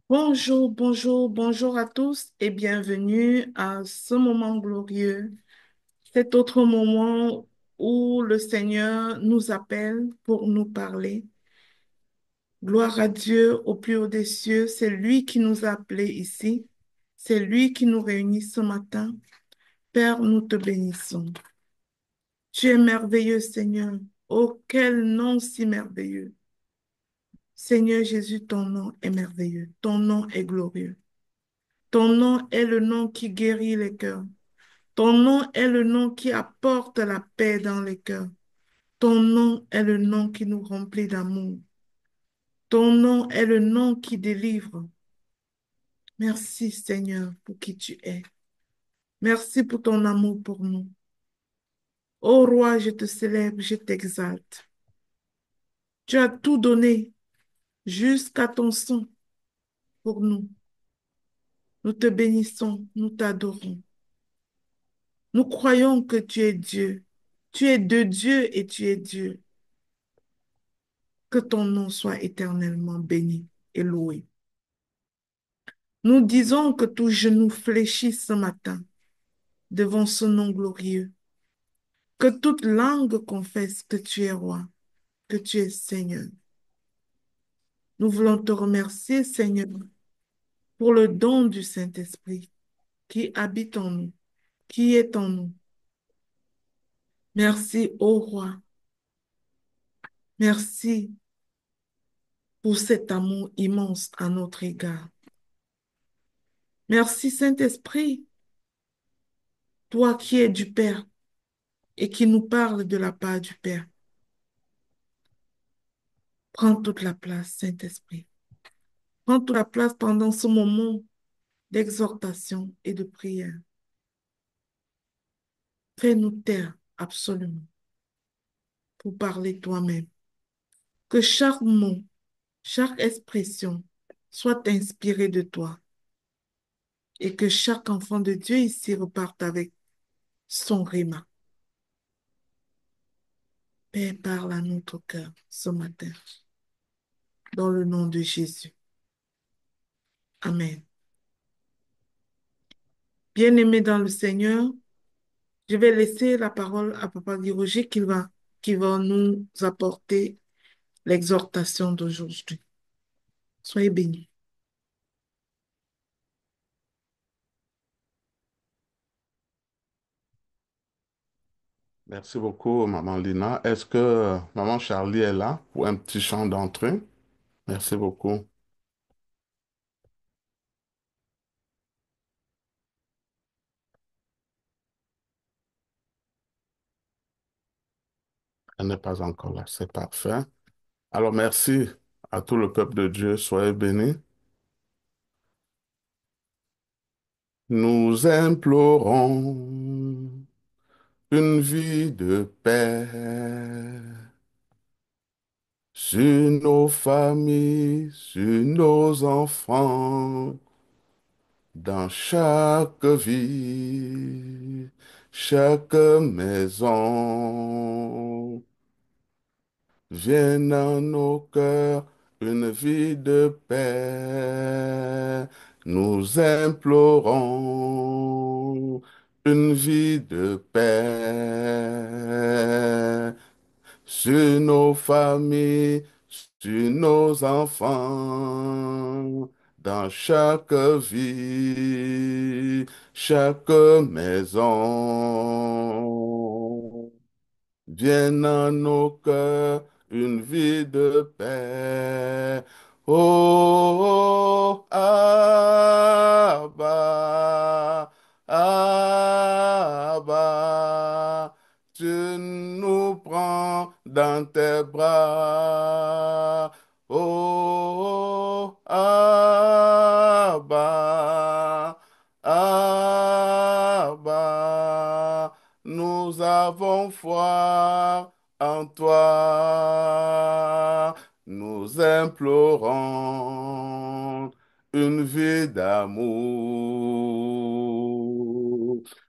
Bonjour, bonjour, bonjour à tous et bienvenue à ce moment glorieux, cet autre moment où le Seigneur nous appelle pour nous parler. Gloire à Dieu au plus haut des cieux, c'est lui qui nous a appelés ici, c'est lui qui nous réunit ce matin. Père, nous te bénissons. Tu es merveilleux, Seigneur. Oh, quel nom si merveilleux. Seigneur Jésus, ton nom est merveilleux, ton nom est glorieux. Ton nom est le nom qui guérit les cœurs. Ton nom est le nom qui apporte la paix dans les cœurs. Ton nom est le nom qui nous remplit d'amour. Ton nom est le nom qui délivre. Merci Seigneur pour qui tu es. Merci pour ton amour pour nous. Ô roi, je te célèbre, je t'exalte. Tu as tout donné jusqu'à ton sang pour nous. Nous te bénissons, nous t'adorons. Nous croyons que tu es Dieu. Tu es de Dieu et tu es Dieu. Que ton nom soit éternellement béni et loué. Nous disons que tout genou fléchit ce matin devant ce nom glorieux. Que toute langue confesse que tu es roi, que tu es Seigneur. Nous voulons te remercier, Seigneur, pour le don du Saint-Esprit qui habite en nous, qui est en nous. Merci, ô roi. Merci pour cet amour immense à notre égard. Merci, Saint-Esprit, toi qui es du Père et qui nous parle de la part du Père. Prends toute la place, Saint-Esprit. Prends toute la place pendant ce moment d'exhortation et de prière. Fais-nous taire absolument pour parler toi-même. Que chaque mot, chaque expression soit inspirée de toi et que chaque enfant de Dieu ici reparte avec son rhéma. Père, parle à notre cœur ce matin, dans le nom de Jésus. Amen. Bien-aimés dans le Seigneur, je vais laisser la parole à Papa Guy Roger qui va nous apporter l'exhortation d'aujourd'hui. Soyez bénis. Merci beaucoup, Maman Lina. Est-ce que Maman Charlie est là pour un petit chant d'entrée? Merci beaucoup. Elle n'est pas encore là, c'est parfait. Alors, merci à tout le peuple de Dieu. Soyez bénis. Nous implorons une vie de paix sur nos familles, sur nos enfants, dans chaque vie, chaque maison. Vienne à nos cœurs une vie de paix. Nous implorons une vie de paix sur nos familles, sur nos enfants, dans chaque vie, chaque maison. Vienne à nos cœurs une vie de paix. Oh, Abba, Abba, tu nous prends dans tes bras. Oh, Abba, Abba. nous avons foi en toi. Nous implorons une vie d'amour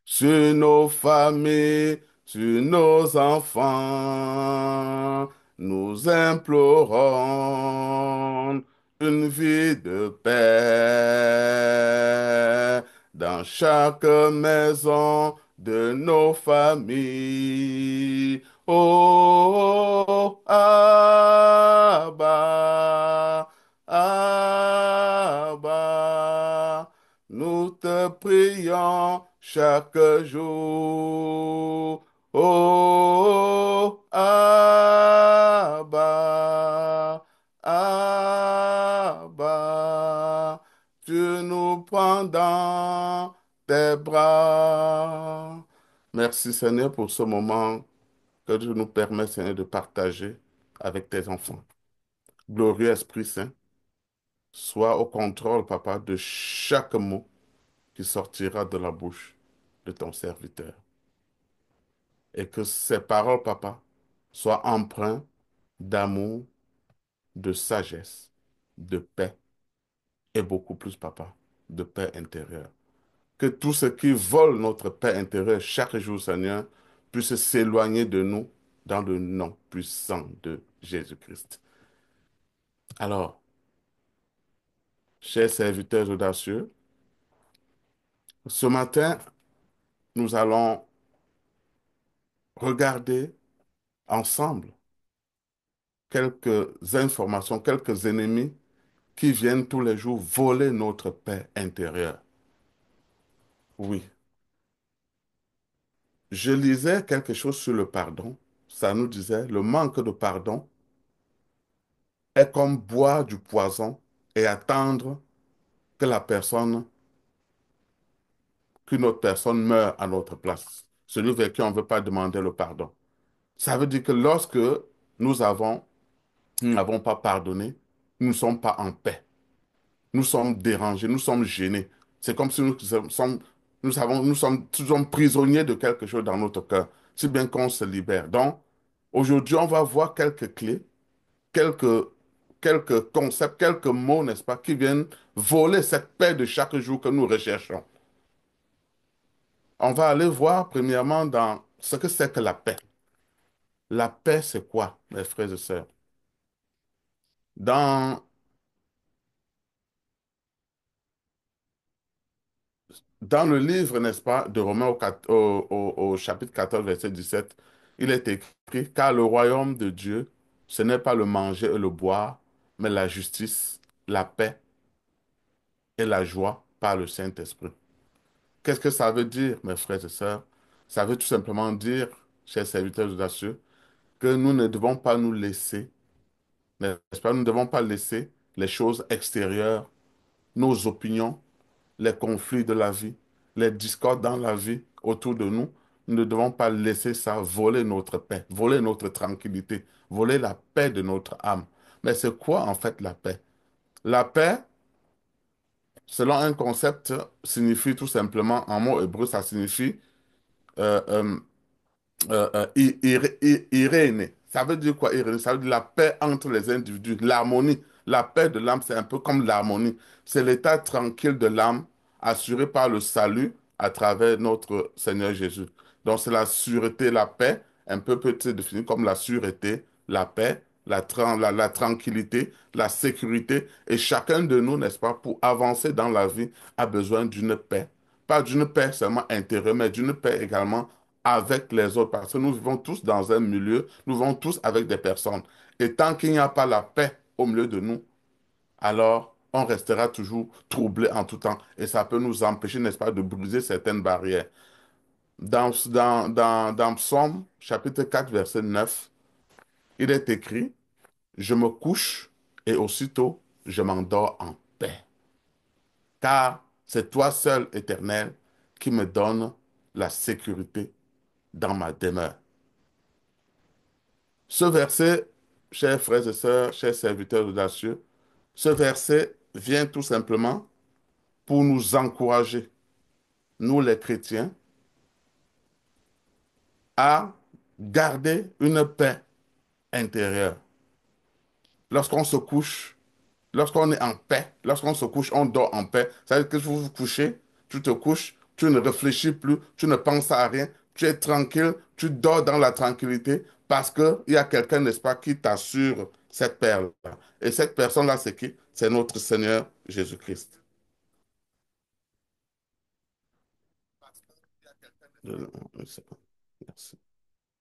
sur nos familles, sur nos enfants. Nous implorons une vie de paix dans chaque maison de nos familles. Oh, Abba, Abba, nous te prions chaque jour. Oh, Abba, Abba, tu nous prends dans tes bras. Merci Seigneur pour ce moment que tu nous permets, Seigneur, de partager avec tes enfants. Glorieux Esprit Saint, sois au contrôle, Papa, de chaque mot qui sortira de la bouche de ton serviteur. Et que ces paroles, Papa, soient empreintes d'amour, de sagesse, de paix et beaucoup plus, Papa, de paix intérieure. Que tout ce qui vole notre paix intérieure chaque jour, Seigneur, puisse s'éloigner de nous dans le nom puissant de Jésus-Christ. Alors, chers serviteurs audacieux, ce matin, nous allons regarder ensemble quelques informations, quelques ennemis qui viennent tous les jours voler notre paix intérieure. Oui, je lisais quelque chose sur le pardon. Ça nous disait, le manque de pardon est comme boire du poison et attendre que la personne, qu'une autre personne meure à notre place. Celui vers qui on ne veut pas demander le pardon. Ça veut dire que lorsque nous n'avons pas pardonné, nous ne sommes pas en paix. Nous sommes dérangés, nous sommes gênés. C'est comme si nous sommes toujours prisonniers de quelque chose dans notre cœur, si bien qu'on se libère. Donc, aujourd'hui, on va voir quelques clés, quelques, quelques concepts, quelques mots, n'est-ce pas, qui viennent voler cette paix de chaque jour que nous recherchons. On va aller voir premièrement dans ce que c'est que la paix. La paix, c'est quoi, mes frères et sœurs? Dans, dans le livre, n'est-ce pas, de Romains au chapitre 14, verset 17, il est écrit, car le royaume de Dieu, ce n'est pas le manger et le boire, mais la justice, la paix et la joie par le Saint-Esprit. Qu'est-ce que ça veut dire, mes frères et sœurs? Ça veut tout simplement dire, chers serviteurs audacieux, que nous ne devons pas nous laisser, n'est-ce pas, nous ne devons pas laisser les choses extérieures, nos opinions, les conflits de la vie, les discordes dans la vie autour de nous, nous ne devons pas laisser ça voler notre paix, voler notre tranquillité, voler la paix de notre âme. Mais c'est quoi en fait la paix? La paix, selon un concept, signifie tout simplement, en mot hébreu, ça signifie euh, euh, irénée. Ça veut dire quoi, irénée? Ça veut dire la paix entre les individus, l'harmonie. La paix de l'âme, c'est un peu comme l'harmonie. C'est l'état tranquille de l'âme assuré par le salut à travers notre Seigneur Jésus. Donc, c'est la sûreté, la paix, un peu peut-être définie comme la sûreté, la paix, la tranquillité, la sécurité. Et chacun de nous, n'est-ce pas, pour avancer dans la vie, a besoin d'une paix. Pas d'une paix seulement intérieure, mais d'une paix également avec les autres, parce que nous vivons tous dans un milieu, nous vivons tous avec des personnes. Et tant qu'il n'y a pas la paix au milieu de nous, alors on restera toujours troublé en tout temps. Et ça peut nous empêcher, n'est-ce pas, de briser certaines barrières. Dans Psaume, chapitre 4 verset 9, il est écrit, je me couche et aussitôt je m'endors en paix. Car c'est toi seul, Éternel, qui me donne la sécurité dans ma demeure. Ce verset, chers frères et sœurs, chers serviteurs audacieux, ce verset vient tout simplement pour nous encourager, nous les chrétiens, à garder une paix intérieure. Lorsqu'on se couche, lorsqu'on est en paix, lorsqu'on se couche, on dort en paix. Ça veut dire que vous vous couchez, tu te couches, tu ne réfléchis plus, tu ne penses à rien, tu es tranquille, tu dors dans la tranquillité parce qu'il y a quelqu'un, n'est-ce pas, qui t'assure cette paix-là. Et cette personne-là, c'est qui? C'est notre Seigneur Jésus-Christ. Merci.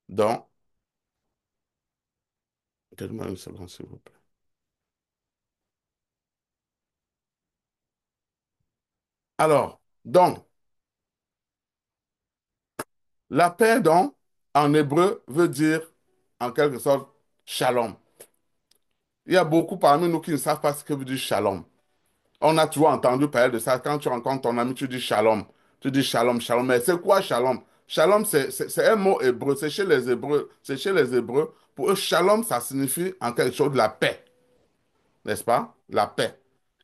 Donc, donne-moi une seconde, s'il vous plaît. Alors, donc, la paix, donc, en hébreu, veut dire, en quelque sorte, shalom. Il y a beaucoup parmi nous qui ne savent pas ce que veut dire shalom. On a toujours entendu parler de ça. Quand tu rencontres ton ami, tu dis shalom. Tu dis shalom, shalom. Mais c'est quoi shalom? Shalom, c'est un mot hébreu. C'est chez les Hébreux. C'est chez les Hébreux. Pour eux, shalom, ça signifie en quelque chose de la paix. N'est-ce pas? La paix.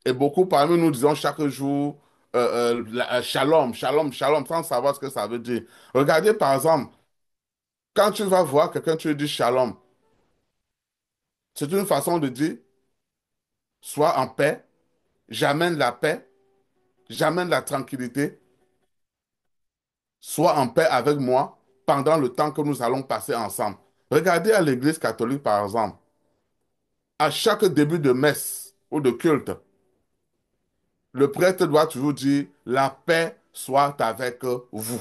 Et beaucoup parmi nous disons chaque jour shalom, shalom, shalom, sans savoir ce que ça veut dire. Regardez par exemple, quand tu vas voir quelqu'un, tu lui dis shalom. C'est une façon de dire sois en paix, j'amène la paix, j'amène la tranquillité, sois en paix avec moi pendant le temps que nous allons passer ensemble. Regardez à l'Église catholique par exemple, à chaque début de messe ou de culte, le prêtre doit toujours dire la paix soit avec vous.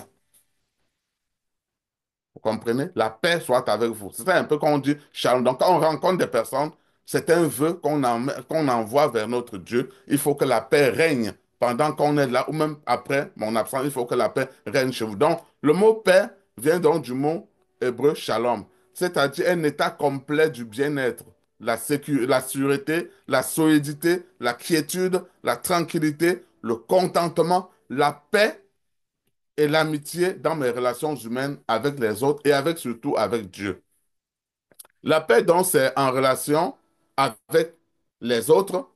Vous comprenez? La paix soit avec vous. C'est un peu quand on dit shalom. Donc, quand on rencontre des personnes, c'est un vœu qu'on envoie vers notre Dieu. Il faut que la paix règne pendant qu'on est là, ou même après mon absence, il faut que la paix règne chez vous. Donc, le mot paix vient donc du mot hébreu shalom, c'est-à-dire un état complet du bien-être, la sûreté, la solidité, la quiétude, la tranquillité, le contentement, la paix et l'amitié dans mes relations humaines avec les autres et avec surtout avec Dieu. La paix, donc, c'est en relation avec les autres,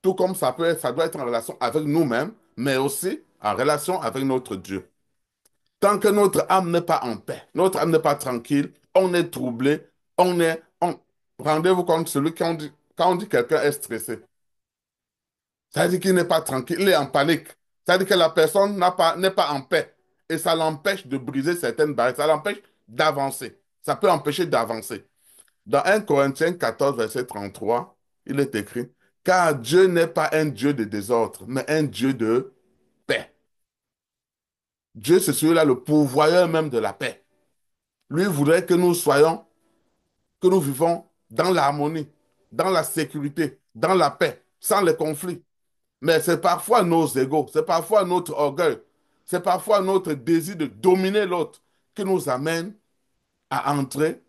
tout comme ça doit être en relation avec nous-mêmes, mais aussi en relation avec notre Dieu. Tant que notre âme n'est pas en paix, notre âme n'est pas tranquille, on est troublé, rendez-vous compte, quand on dit quelqu'un est stressé, ça veut dire qu'il n'est pas tranquille, il est en panique. Ça veut dire que la personne n'est pas en paix. Et ça l'empêche de briser certaines barrières, ça l'empêche d'avancer. Ça peut empêcher d'avancer. Dans 1 Corinthiens 14, verset 33, il est écrit, car Dieu n'est pas un Dieu de désordre, mais un Dieu de paix. Dieu, c'est celui-là, le pourvoyeur même de la paix. Lui voudrait que nous soyons, que nous vivons dans l'harmonie, dans la sécurité, dans la paix, sans les conflits. Mais c'est parfois nos égaux, c'est parfois notre orgueil, c'est parfois notre désir de dominer l'autre qui nous amène à entrer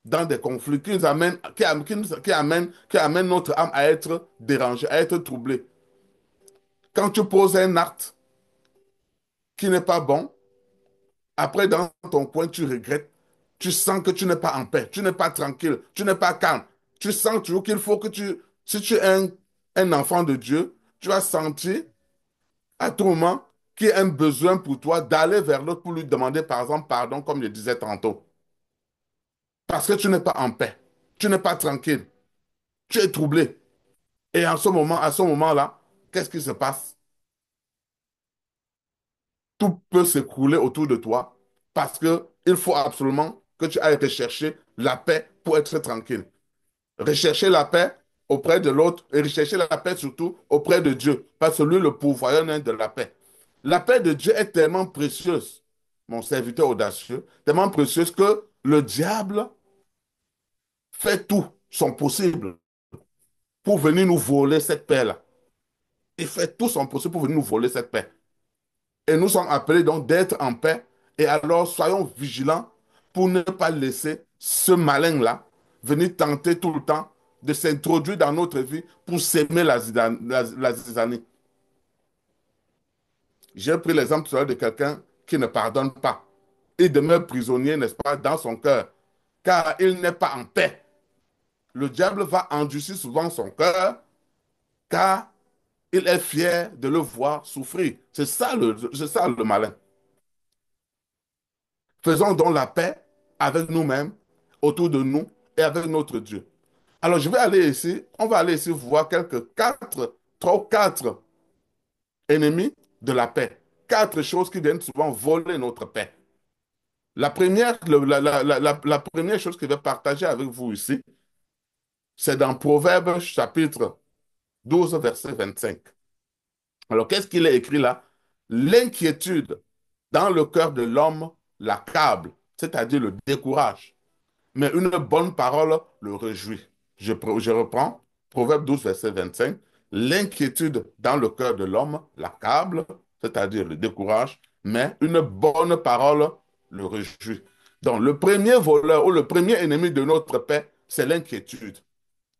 dans des conflits, qui nous amène, qui amène notre âme à être dérangée, à être troublée. Quand tu poses un acte qui n'est pas bon, après dans ton coin, tu regrettes, tu sens que tu n'es pas en paix, tu n'es pas tranquille, tu n'es pas calme. Tu sens toujours qu'il faut que si tu es un enfant de Dieu, tu vas sentir à tout moment qui a un besoin pour toi d'aller vers l'autre pour lui demander, par exemple, pardon, comme je disais tantôt. Parce que tu n'es pas en paix, tu n'es pas tranquille, tu es troublé. Et en ce moment, à ce moment-là, qu'est-ce qui se passe? Tout peut s'écrouler autour de toi parce que il faut absolument que tu ailles rechercher la paix pour être tranquille. Rechercher la paix auprès de l'autre et rechercher la paix surtout auprès de Dieu, parce que lui, le pourvoyeur même de la paix. La paix de Dieu est tellement précieuse, mon serviteur audacieux, tellement précieuse que le diable fait tout son possible pour venir nous voler cette paix-là. Il fait tout son possible pour venir nous voler cette paix. Et nous sommes appelés donc d'être en paix. Et alors, soyons vigilants pour ne pas laisser ce malin-là venir tenter tout le temps de s'introduire dans notre vie pour s'aimer la zizanie. J'ai pris l'exemple tout à l'heure de quelqu'un qui ne pardonne pas. Il demeure prisonnier, n'est-ce pas, dans son cœur, car il n'est pas en paix. Le diable va endurcir souvent son cœur, car il est fier de le voir souffrir. C'est ça le malin. Faisons donc la paix avec nous-mêmes, autour de nous et avec notre Dieu. Alors, je vais aller ici, on va aller ici voir trois ou quatre ennemis de la paix. Quatre choses qui viennent souvent voler notre paix. La première, la première chose que je vais partager avec vous ici, c'est dans Proverbes chapitre 12, verset 25. Alors, qu'est-ce qu'il est écrit là? L'inquiétude dans le cœur de l'homme l'accable, c'est-à-dire le décourage. Mais une bonne parole le réjouit. Je reprends Proverbe 12, verset 25. L'inquiétude dans le cœur de l'homme l'accable, c'est-à-dire le décourage, mais une bonne parole le réjouit. Donc, le premier voleur ou le premier ennemi de notre paix, c'est l'inquiétude,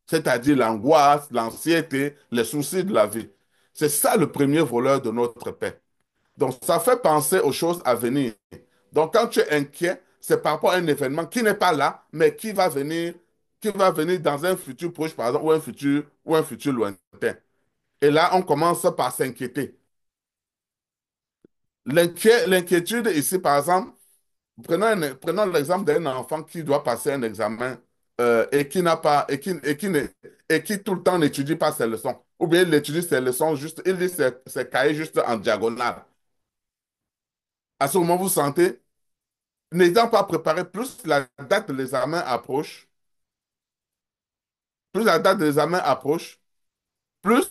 c'est-à-dire l'angoisse, l'anxiété, les soucis de la vie. C'est ça le premier voleur de notre paix. Donc, ça fait penser aux choses à venir. Donc, quand tu es inquiet, c'est par rapport à un événement qui n'est pas là, mais qui va venir dans un futur proche, par exemple, ou un futur lointain. Et là, on commence par s'inquiéter. L'inquiétude ici, par exemple, prenons l'exemple d'un enfant qui doit passer un examen et qui n'a pas, et qui tout le temps n'étudie pas ses leçons. Ou bien il étudie ses leçons juste, il lit ses cahiers juste en diagonale. À ce moment, vous sentez, n'ayant pas préparé, plus la date de l'examen approche, plus la date de l'examen approche, plus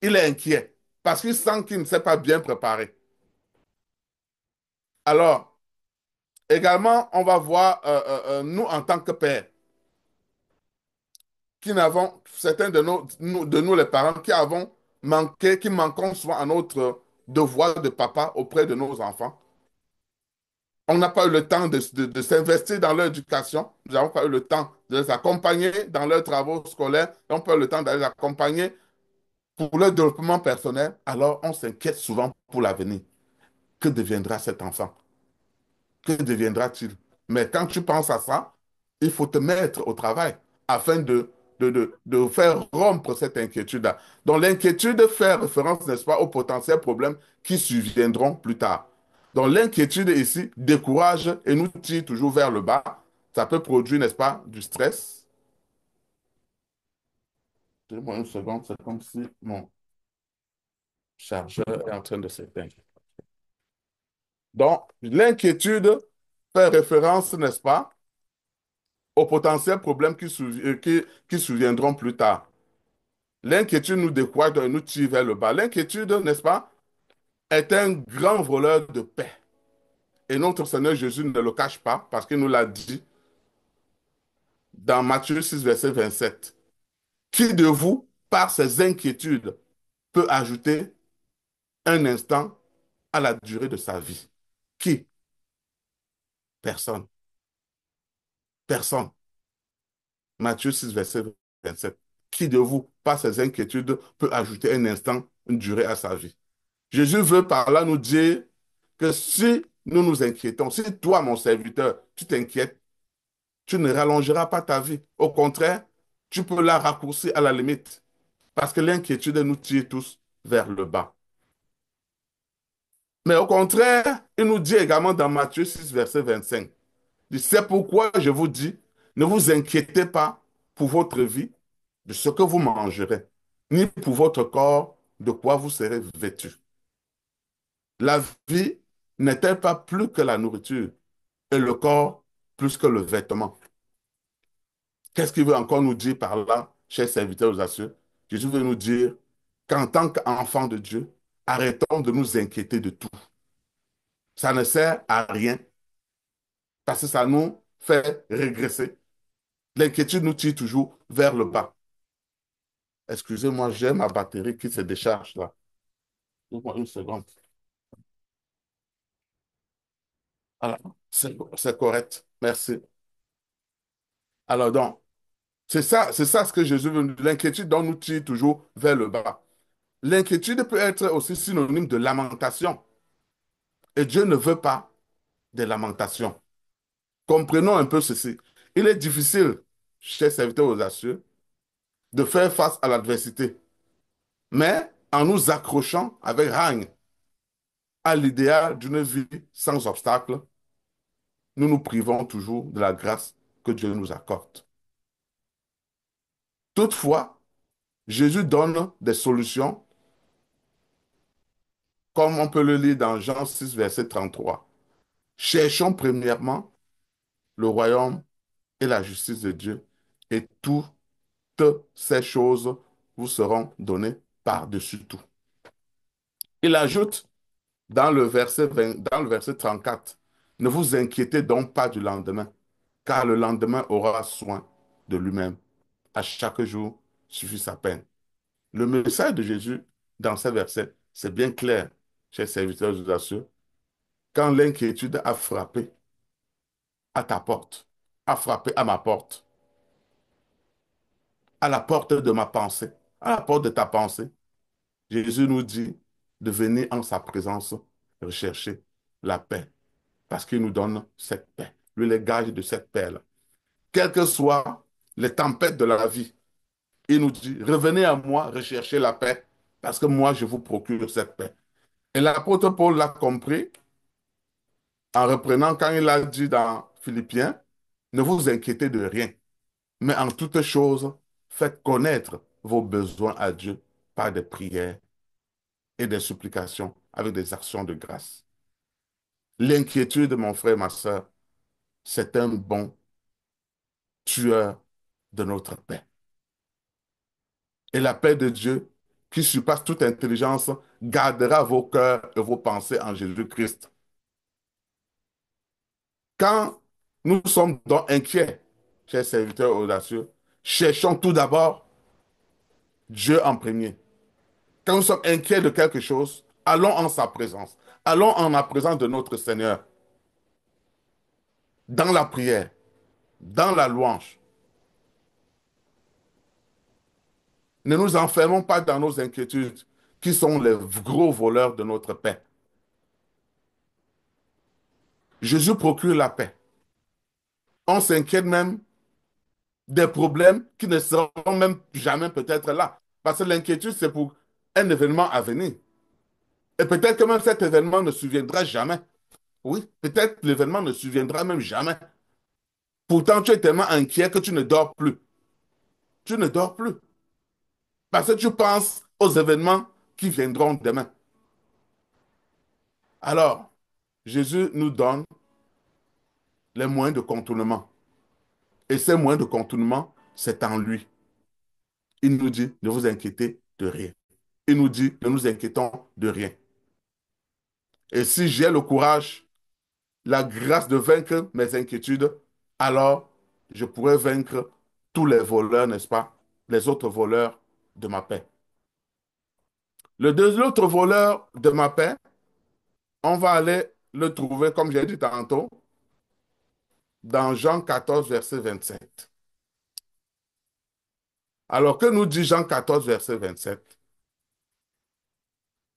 il est inquiet parce qu'il sent qu'il ne s'est pas bien préparé. Alors, également, on va voir, nous en tant que pères, qui n'avons, certains de nous les parents, qui avons manqué, qui manquons souvent à notre devoir de papa auprès de nos enfants. On n'a pas eu le temps de s'investir dans leur éducation. Nous n'avons pas eu le temps de les accompagner dans leurs travaux scolaires. On n'a pas eu le temps d'aller les accompagner pour leur développement personnel. Alors, on s'inquiète souvent pour l'avenir. Que deviendra cet enfant? Que deviendra-t-il? Mais quand tu penses à ça, il faut te mettre au travail afin de faire rompre cette inquiétude-là. Donc l'inquiétude fait référence, n'est-ce pas, aux potentiels problèmes qui surviendront plus tard. Donc l'inquiétude ici décourage et nous tire toujours vers le bas. Ça peut produire, n'est-ce pas, du stress. Donne-moi une seconde, c'est comme si mon chargeur est en train de s'éteindre. Donc l'inquiétude fait référence, n'est-ce pas, aux potentiels problèmes qui surviendront plus tard. L'inquiétude nous décourage et nous tire vers le bas. L'inquiétude, n'est-ce pas, est un grand voleur de paix. Et notre Seigneur Jésus ne le cache pas parce qu'il nous l'a dit dans Matthieu 6, verset 27. Qui de vous, par ses inquiétudes, peut ajouter un instant à la durée de sa vie? Qui? Personne. Personne. Matthieu 6, verset 27. Qui de vous, par ses inquiétudes, peut ajouter un instant, une durée à sa vie? Jésus veut par là nous dire que si nous nous inquiétons, si toi, mon serviteur, tu t'inquiètes, tu ne rallongeras pas ta vie. Au contraire, tu peux la raccourcir à la limite. Parce que l'inquiétude nous tire tous vers le bas. Mais au contraire, il nous dit également dans Matthieu 6, verset 25, il dit, c'est pourquoi je vous dis, ne vous inquiétez pas pour votre vie, de ce que vous mangerez, ni pour votre corps, de quoi vous serez vêtu. La vie n'est-elle pas plus que la nourriture et le corps plus que le vêtement? Qu'est-ce qu'il veut encore nous dire par là, chers serviteurs aux cieux? Jésus veut nous dire qu'en tant qu'enfants de Dieu, arrêtons de nous inquiéter de tout. Ça ne sert à rien parce que ça nous fait régresser. L'inquiétude nous tire toujours vers le bas. Excusez-moi, j'ai ma batterie qui se décharge là. Donne-moi une seconde. Voilà, c'est correct. Merci. Alors donc, c'est ça ce que Jésus veut nous dire. L'inquiétude dont nous tire toujours vers le bas. L'inquiétude peut être aussi synonyme de lamentation. Et Dieu ne veut pas des lamentations. Comprenons un peu ceci. Il est difficile, chers serviteurs aux cieux, de faire face à l'adversité. Mais en nous accrochant avec règne à l'idéal d'une vie sans obstacle, nous nous privons toujours de la grâce que Dieu nous accorde. Toutefois, Jésus donne des solutions, comme on peut le lire dans Jean 6, verset 33. Cherchons premièrement le royaume et la justice de Dieu, et toutes ces choses vous seront données par-dessus tout. Il ajoute dans le verset 34, ne vous inquiétez donc pas du lendemain, car le lendemain aura soin de lui-même. À chaque jour suffit sa peine. Le message de Jésus dans ces versets, c'est bien clair, chers serviteurs, je vous assure. Quand l'inquiétude a frappé à ta porte, a frappé à ma porte, à la porte de ma pensée, à la porte de ta pensée, Jésus nous dit de venir en sa présence rechercher la paix, parce qu'il nous donne cette paix. Lui, le gage de cette paix-là. Quelles que soient les tempêtes de la vie, il nous dit, revenez à moi, recherchez la paix, parce que moi, je vous procure cette paix. Et l'apôtre Paul l'a compris en reprenant quand il a dit dans Philippiens, ne vous inquiétez de rien, mais en toutes choses, faites connaître vos besoins à Dieu par des prières et des supplications avec des actions de grâce. L'inquiétude, mon frère, ma soeur, c'est un bon tueur de notre paix. Et la paix de Dieu, qui surpasse toute intelligence, gardera vos cœurs et vos pensées en Jésus-Christ. Quand nous sommes donc inquiets, chers serviteurs audacieux, cherchons tout d'abord Dieu en premier. Quand nous sommes inquiets de quelque chose, allons en sa présence. Allons en la présence de notre Seigneur, dans la prière, dans la louange. Ne nous enfermons pas dans nos inquiétudes, qui sont les gros voleurs de notre paix. Jésus procure la paix. On s'inquiète même des problèmes qui ne seront même jamais peut-être là. Parce que l'inquiétude, c'est pour un événement à venir. Et peut-être que même cet événement ne surviendra jamais. Oui, peut-être l'événement ne surviendra même jamais. Pourtant, tu es tellement inquiet que tu ne dors plus. Tu ne dors plus. Parce que tu penses aux événements qui viendront demain. Alors, Jésus nous donne les moyens de contournement. Et ces moyens de contournement, c'est en lui. Il nous dit, ne vous inquiétez de rien. Il nous dit, ne nous inquiétons de rien. Et si j'ai le courage, la grâce de vaincre mes inquiétudes, alors je pourrai vaincre tous les voleurs, n'est-ce pas? Les autres voleurs de ma paix. L'autre voleur de ma paix, on va aller le trouver, comme j'ai dit tantôt, dans Jean 14, verset 27. Alors que nous dit Jean 14, verset 27?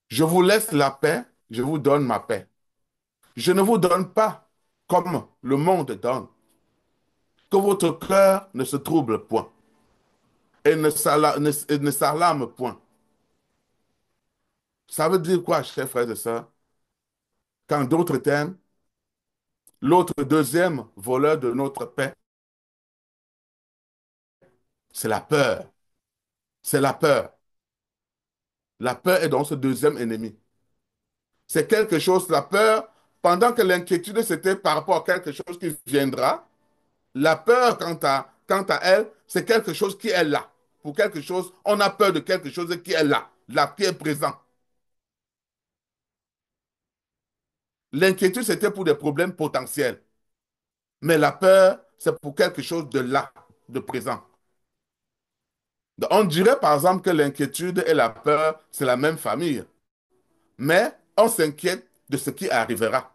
Je vous laisse la paix, je vous donne ma paix. Je ne vous donne pas comme le monde donne. Que votre cœur ne se trouble point et ne s'alarme point. Ça veut dire quoi, chers frères et sœurs? Qu'en d'autres termes, l'autre deuxième voleur de notre paix, c'est la peur. C'est la peur. La peur est donc ce deuxième ennemi. C'est quelque chose, la peur, pendant que l'inquiétude, c'était par rapport à quelque chose qui viendra, la peur, quant à elle, c'est quelque chose qui est là. Pour quelque chose, on a peur de quelque chose qui est là, qui est présent. L'inquiétude, c'était pour des problèmes potentiels. Mais la peur, c'est pour quelque chose de là, de présent. Donc, on dirait par exemple que l'inquiétude et la peur, c'est la même famille. Mais on s'inquiète de ce qui arrivera,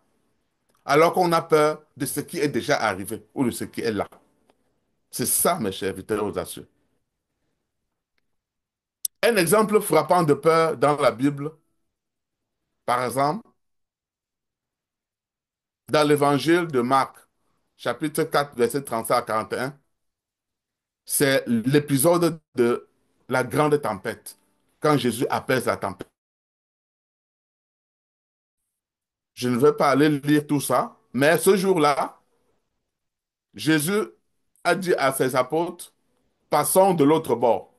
alors qu'on a peur de ce qui est déjà arrivé ou de ce qui est là. C'est ça, mes chers vitaux audacieux. Un exemple frappant de peur dans la Bible, par exemple, dans l'évangile de Marc, chapitre 4, verset 35 à 41, c'est l'épisode de la grande tempête, quand Jésus apaise la tempête. Je ne vais pas aller lire tout ça, mais ce jour-là, Jésus a dit à ses apôtres, passons de l'autre bord.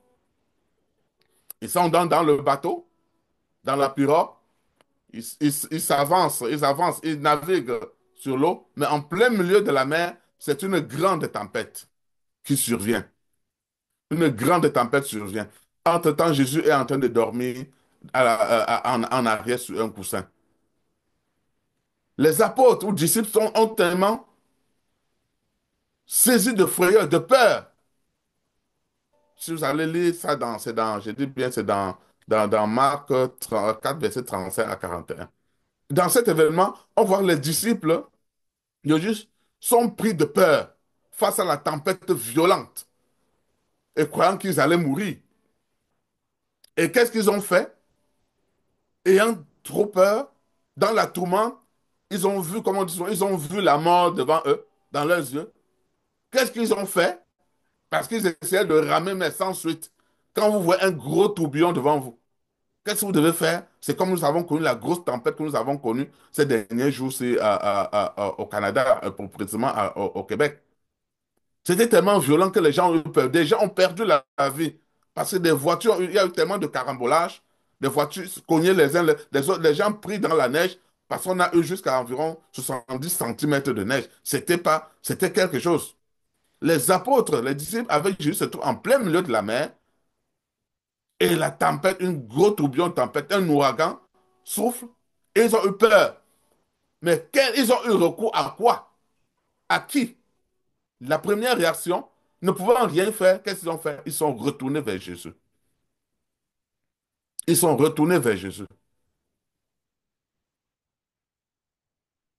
Ils sont dans le bateau, dans la pirogue, ils s'avancent, ils avancent, ils naviguent sur l'eau, mais en plein milieu de la mer, c'est une grande tempête qui survient. Une grande tempête survient. Entre-temps, Jésus est en train de dormir en arrière sur un coussin. Les apôtres ou disciples ont tellement saisis de frayeur, de peur. Si vous allez lire ça je dis bien, c'est dans Marc 34, verset 35 à 41. Dans cet événement, on voit les disciples, ils juste sont pris de peur face à la tempête violente et croyant qu'ils allaient mourir. Et qu'est-ce qu'ils ont fait? Ayant trop peur, dans la tourmente, ils ont vu, comment ils ont vu la mort devant eux, dans leurs yeux. Qu'est-ce qu'ils ont fait? Parce qu'ils essayaient de ramer, mais sans suite. Quand vous voyez un gros tourbillon devant vous, qu'est-ce que vous devez faire? C'est comme nous avons connu la grosse tempête que nous avons connue ces derniers jours au Canada, pour précisément au Québec. C'était tellement violent que les gens ont eu peur. Des gens ont perdu la vie parce que des voitures, il y a eu tellement de carambolages, des voitures se cognaient les uns les autres, les gens pris dans la neige parce qu'on a eu jusqu'à environ 70 centimètres de neige. C'était quelque chose. Les apôtres, les disciples avec Jésus se trouvent en plein milieu de la mer et la tempête, une grosse tourbillon de tempête, un ouragan souffle et ils ont eu peur. Mais ils ont eu recours à quoi? À qui? La première réaction, ne pouvant rien faire, qu'est-ce qu'ils ont fait? Ils sont retournés vers Jésus. Ils sont retournés vers Jésus.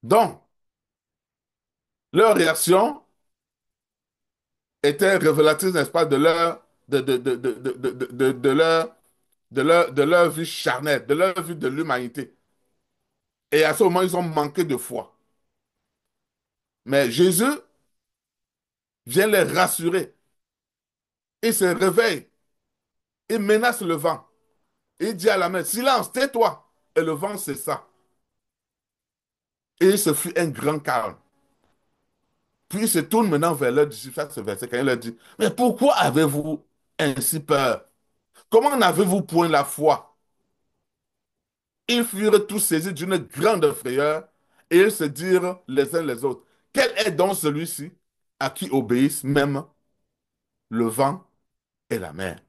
Donc, leur réaction était révélatrice, n'est-ce pas, de leur vie charnelle, de leur vie de l'humanité. Et à ce moment, ils ont manqué de foi. Mais Jésus vient les rassurer. Il se réveille. Il menace le vent. Il dit à la mer, silence, tais-toi. Et le vent cessa. Et il se fit un grand calme. Puis il se tourne maintenant vers leurs disciples, ça, ce verset, quand il leur dit, mais pourquoi avez-vous ainsi peur? Comment n'avez-vous point la foi? Ils furent tous saisis d'une grande frayeur et ils se dirent les uns les autres, quel est donc celui-ci à qui obéissent même le vent et la mer?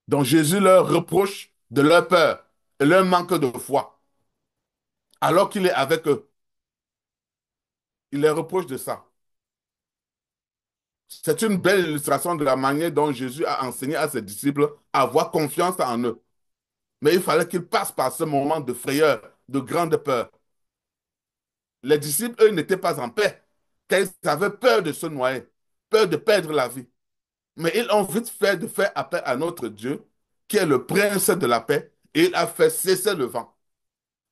Donc Jésus leur reproche de leur peur et leur manque de foi, alors qu'il est avec eux. Il les reproche de ça. C'est une belle illustration de la manière dont Jésus a enseigné à ses disciples à avoir confiance en eux. Mais il fallait qu'ils passent par ce moment de frayeur, de grande peur. Les disciples, eux, n'étaient pas en paix, car ils avaient peur de se noyer, peur de perdre la vie. Mais ils ont vite fait de faire appel à notre Dieu, qui est le prince de la paix, et il a fait cesser le vent.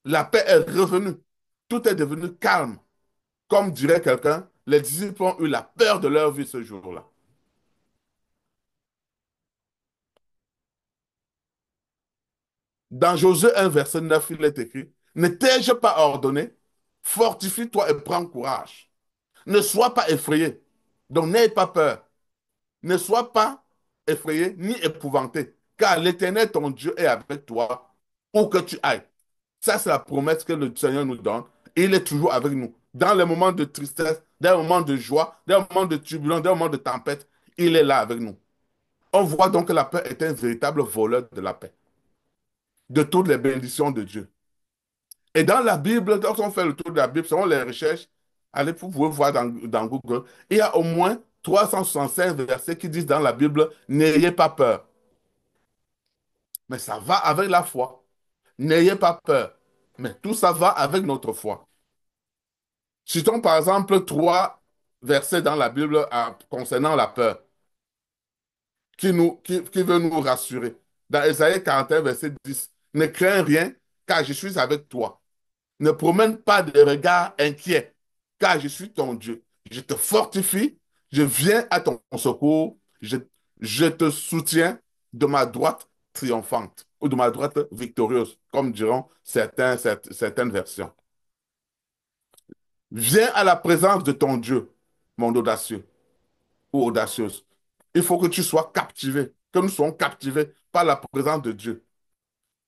La paix est revenue. Tout est devenu calme. Comme dirait quelqu'un, les disciples ont eu la peur de leur vie ce jour-là. Dans Josué 1, verset 9, il est écrit, ne t'ai-je pas ordonné? Fortifie-toi et prends courage. Ne sois pas effrayé, donc n'aie pas peur. Ne sois pas effrayé ni épouvanté, car l'Éternel, ton Dieu, est avec toi où que tu ailles. Ça, c'est la promesse que le Seigneur nous donne. Et il est toujours avec nous. Dans les moments de tristesse, dans les moments de joie, dans les moments de turbulence, dans les moments de tempête, il est là avec nous. On voit donc que la paix est un véritable voleur de la paix, de toutes les bénédictions de Dieu. Et dans la Bible, quand on fait le tour de la Bible, selon les recherches, allez, vous pouvez voir dans Google, il y a au moins 365 versets qui disent dans la Bible, n'ayez pas peur. Mais ça va avec la foi. N'ayez pas peur. Mais tout ça va avec notre foi. Citons par exemple trois versets dans la Bible concernant la peur, qui veut nous rassurer. Dans Ésaïe 41, verset 10, ne crains rien, car je suis avec toi. Ne promène pas de regards inquiets, car je suis ton Dieu. Je te fortifie, je viens à ton secours, je te soutiens de ma droite triomphante ou de ma droite victorieuse, comme diront certaines versions. Viens à la présence de ton Dieu, mon audacieux ou audacieuse. Il faut que tu sois captivé, que nous soyons captivés par la présence de Dieu.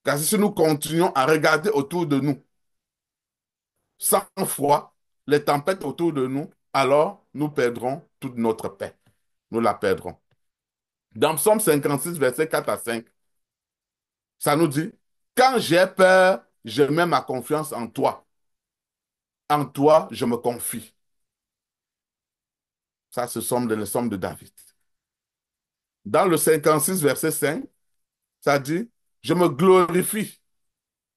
Car si nous continuons à regarder autour de nous, sans foi, les tempêtes autour de nous, alors nous perdrons toute notre paix. Nous la perdrons. Dans Psaume 56, versets 4 à 5, ça nous dit, quand j'ai peur, je mets ma confiance en toi. En toi, je me confie. Ça, ce sont les sommes de David. Dans le 56, verset 5, ça dit, je me glorifie.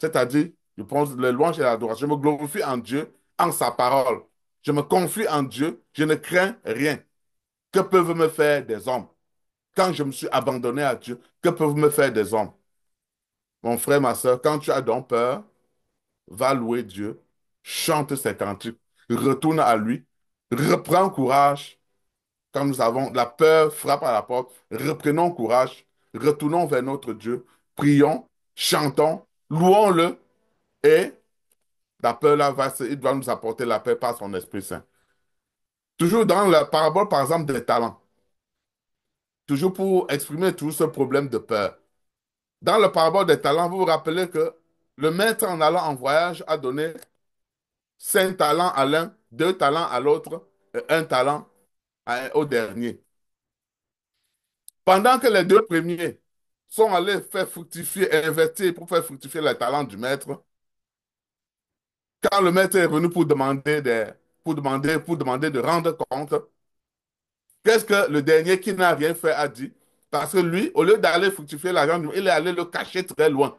C'est-à-dire, je prends le louange et l'adoration. Je me glorifie en Dieu, en sa parole. Je me confie en Dieu. Je ne crains rien. Que peuvent me faire des hommes? Quand je me suis abandonné à Dieu, que peuvent me faire des hommes? Mon frère, ma soeur, quand tu as donc peur, va louer Dieu, chante ses cantiques, retourne à lui, reprends courage. Quand nous avons la peur frappe à la porte, reprenons courage, retournons vers notre Dieu, prions, chantons, louons-le et la peur là il va nous apporter la paix par son Esprit Saint. Toujours dans la parabole, par exemple, des talents, toujours pour exprimer tout ce problème de peur. Dans le parabole des talents, vous vous rappelez que le maître, en allant en voyage, a donné 5 talents à l'un, 2 talents à l'autre et 1 talent au dernier. Pendant que les 2 premiers sont allés faire fructifier et investir pour faire fructifier les talents du maître, quand le maître est venu pour demander de rendre compte, qu'est-ce que le dernier qui n'a rien fait a dit? Parce que lui, au lieu d'aller fructifier l'argent, il est allé le cacher très loin.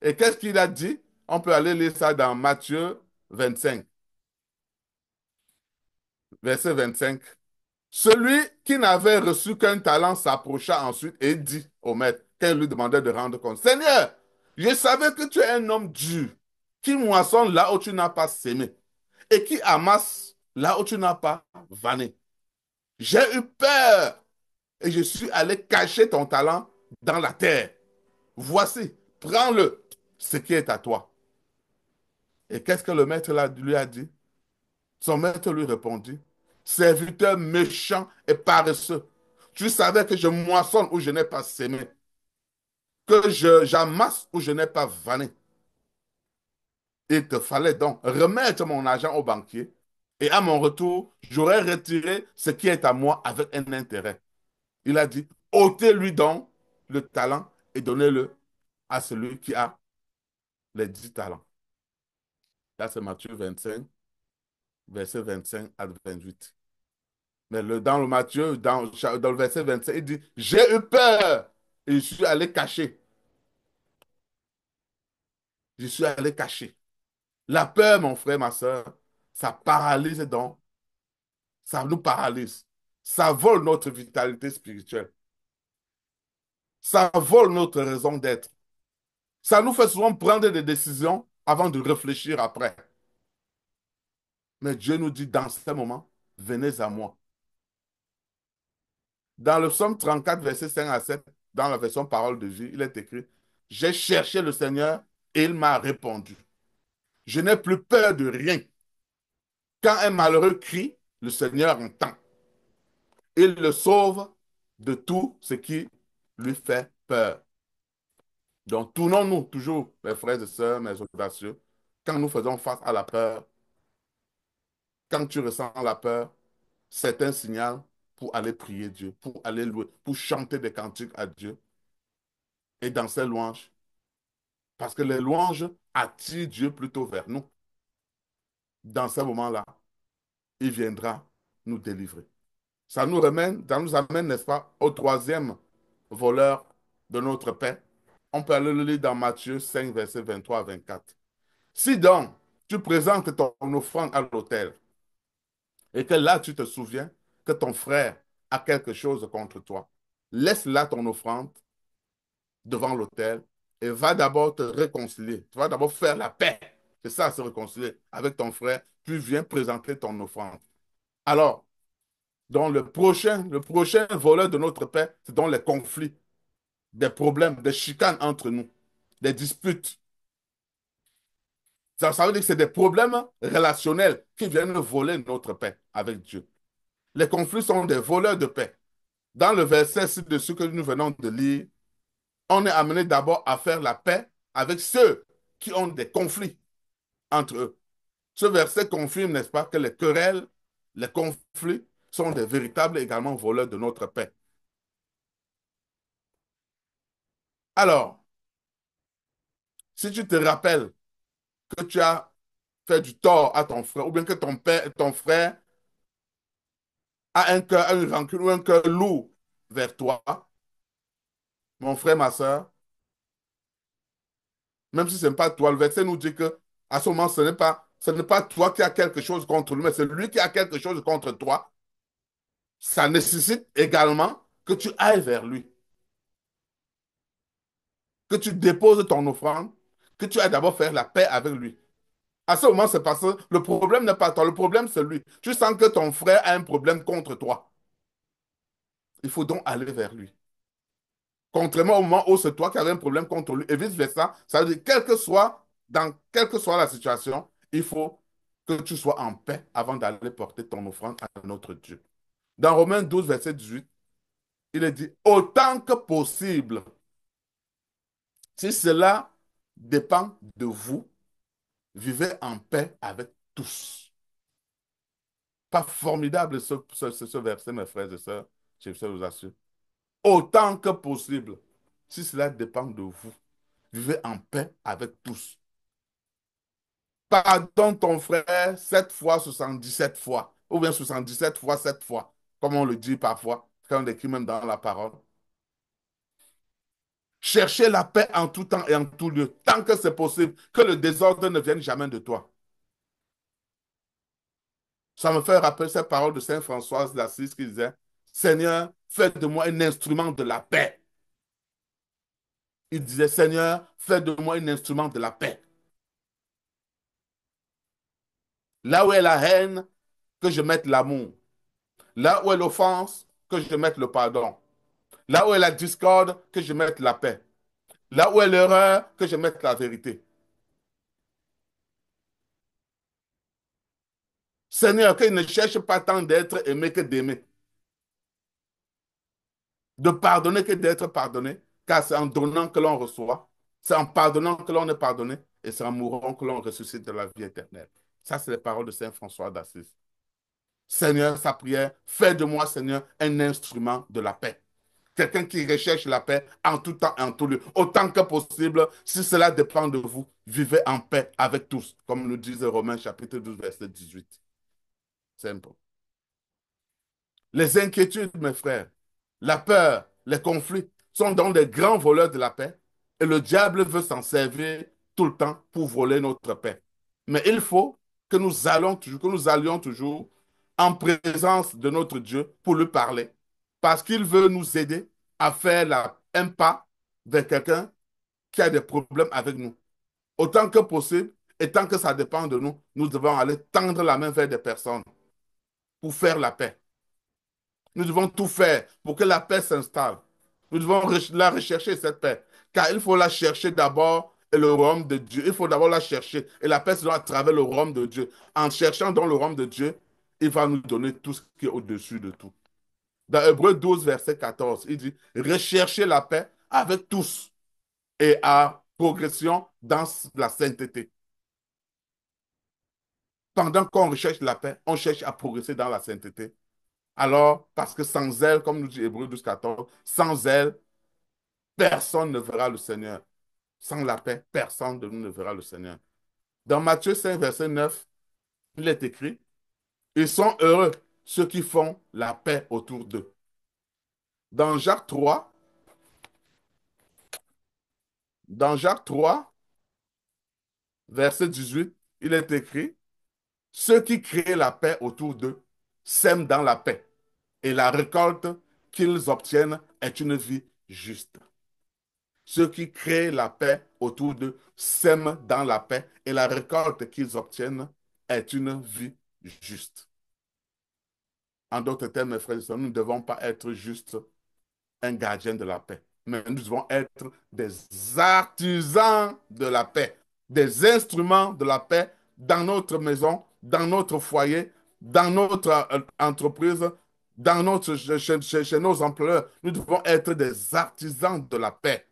Et qu'est-ce qu'il a dit? On peut aller lire ça dans Matthieu 25, verset 25. Celui qui n'avait reçu qu'un talent s'approcha ensuite et dit au maître, quand il lui demandait de rendre compte, Seigneur, je savais que tu es un homme dur, qui moissonne là où tu n'as pas sémé et qui amasse là où tu n'as pas vanné. J'ai eu peur et je suis allé cacher ton talent dans la terre. Voici, prends-le, ce qui est à toi. Et qu'est-ce que le maître lui a dit? Son maître lui répondit, serviteur méchant et paresseux, tu savais que je moissonne où je n'ai pas sémé, que j'amasse où je n'ai pas vanné. Il te fallait donc remettre mon argent au banquier et à mon retour, j'aurais retiré ce qui est à moi avec un intérêt. Il a dit, ôtez-lui donc le talent et donnez-le à celui qui a les 10 talents. Là, c'est Matthieu 25, verset 25 à 28. Mais dans le Matthieu, dans le verset 27, il dit, j'ai eu peur et je suis allé cacher. Je suis allé cacher. La peur, mon frère, ma soeur, ça paralyse donc, ça nous paralyse. Ça vole notre vitalité spirituelle. Ça vole notre raison d'être. Ça nous fait souvent prendre des décisions avant de réfléchir après. Mais Dieu nous dit dans ce moment, venez à moi. Dans le psaume 34, verset 5 à 7, dans la version Parole de vie, il est écrit, j'ai cherché le Seigneur et il m'a répondu. Je n'ai plus peur de rien. Quand un malheureux crie, le Seigneur entend. Il le sauve de tout ce qui lui fait peur. Donc, tournons-nous toujours, mes frères et sœurs, mes audacieux, quand nous faisons face à la peur, quand tu ressens la peur, c'est un signal pour aller prier Dieu, pour aller louer, pour chanter des cantiques à Dieu et dans ces louanges. Parce que les louanges attirent Dieu plutôt vers nous. Dans ce moment-là, il viendra nous délivrer. Ça nous amène, n'est-ce pas, au troisième voleur de notre paix. On peut aller le lire dans Matthieu 5, versets 23 à 24. Si donc tu présentes ton offrande à l'autel et que là tu te souviens que ton frère a quelque chose contre toi, laisse là ton offrande devant l'autel et va d'abord te réconcilier. Tu vas d'abord faire la paix. C'est ça, se réconcilier avec ton frère, puis viens présenter ton offrande. Alors, donc le prochain voleur de notre paix, c'est dans les conflits, des problèmes, des chicanes entre nous, des disputes. Ça veut dire que c'est des problèmes relationnels qui viennent voler notre paix avec Dieu. Les conflits sont des voleurs de paix. Dans le verset ci-dessus que nous venons de lire, on est amené d'abord à faire la paix avec ceux qui ont des conflits entre eux. Ce verset confirme, n'est-ce pas, que les querelles, les conflits sont des véritables également voleurs de notre paix. Alors, si tu te rappelles que tu as fait du tort à ton frère, ou bien que ton père, ton frère a un cœur, a une rancune ou un cœur lourd vers toi, mon frère, ma soeur, même si ce n'est pas toi, le verset nous dit que à ce moment, ce n'est pas toi qui as quelque chose contre lui, mais c'est lui qui a quelque chose contre toi. Ça nécessite également que tu ailles vers lui, que tu déposes ton offrande, que tu ailles d'abord faire la paix avec lui. À ce moment, c'est parce que le problème n'est pas toi, le problème c'est lui. Tu sens que ton frère a un problème contre toi. Il faut donc aller vers lui. Contrairement au moment où c'est toi qui avais un problème contre lui et vice-versa, ça veut dire, quelle que soit la situation, il faut que tu sois en paix avant d'aller porter ton offrande à notre Dieu. Dans Romains 12, verset 18, il est dit, autant que possible, si cela dépend de vous, vivez en paix avec tous. Pas formidable ce verset, mes frères et sœurs, je vous assure. Autant que possible, si cela dépend de vous, vivez en paix avec tous. Pardonne ton frère 7 fois, 77 fois, ou bien 77 fois 7 fois, comme on le dit parfois, quand on écrit même dans la parole. Cherchez la paix en tout temps et en tout lieu, tant que c'est possible, que le désordre ne vienne jamais de toi. Ça me fait rappeler cette parole de Saint François d'Assise qui disait, Seigneur, fais de moi un instrument de la paix. Il disait, Seigneur, fais de moi un instrument de la paix. Là où est la haine, que je mette l'amour. Là où est l'offense, que je mette le pardon. Là où est la discorde, que je mette la paix. Là où est l'erreur, que je mette la vérité. Seigneur, qu'il ne cherche pas tant d'être aimé que d'aimer. De pardonner que d'être pardonné. Car c'est en donnant que l'on reçoit. C'est en pardonnant que l'on est pardonné. Et c'est en mourant que l'on ressuscite de la vie éternelle. Ça, c'est les paroles de Saint François d'Assise. Seigneur, sa prière, fais de moi, Seigneur, un instrument de la paix. Quelqu'un qui recherche la paix en tout temps et en tout lieu. Autant que possible, si cela dépend de vous, vivez en paix avec tous, comme nous disait Romains chapitre 12, verset 18. Simple. Les inquiétudes, mes frères, la peur, les conflits sont donc des grands voleurs de la paix et le diable veut s'en servir tout le temps pour voler notre paix. Mais il faut que nous allions toujours en présence de notre Dieu pour lui parler parce qu'il veut nous aider à faire un pas vers quelqu'un qui a des problèmes avec nous. Autant que possible, et tant que ça dépend de nous, nous devons aller tendre la main vers des personnes pour faire la paix. Nous devons tout faire pour que la paix s'installe. Nous devons la rechercher, cette paix. Car il faut la chercher d'abord et le royaume de Dieu. Il faut d'abord la chercher. Et la paix se doit à travers le royaume de Dieu. En cherchant dans le royaume de Dieu, il va nous donner tout ce qui est au-dessus de tout. Dans Hébreux 12, verset 14, il dit, recherchez la paix avec tous et à progression dans la sainteté. Pendant qu'on recherche la paix, on cherche à progresser dans la sainteté. Alors, parce que sans elle, comme nous dit Hébreux 12, 14, sans elle, personne ne verra le Seigneur. Sans la paix, personne de nous ne verra le Seigneur. Dans Matthieu 5, verset 9, il est écrit, ils sont heureux, ceux qui font la paix autour d'eux. Dans Jacques 3, dans Jacques 3, verset 18, il est écrit, ceux qui créent la paix autour d'eux sèment dans la paix, et la récolte qu'ils obtiennent est une vie juste. Ceux qui créent la paix autour d'eux sèment dans la paix et la récolte qu'ils obtiennent est une vie juste. En d'autres termes, mes frères et sœurs, nous ne devons pas être juste un gardien de la paix, mais nous devons être des artisans de la paix. des instruments de la paix dans notre maison, dans notre foyer, dans notre entreprise, chez nos employeurs. Nous devons être des artisans de la paix.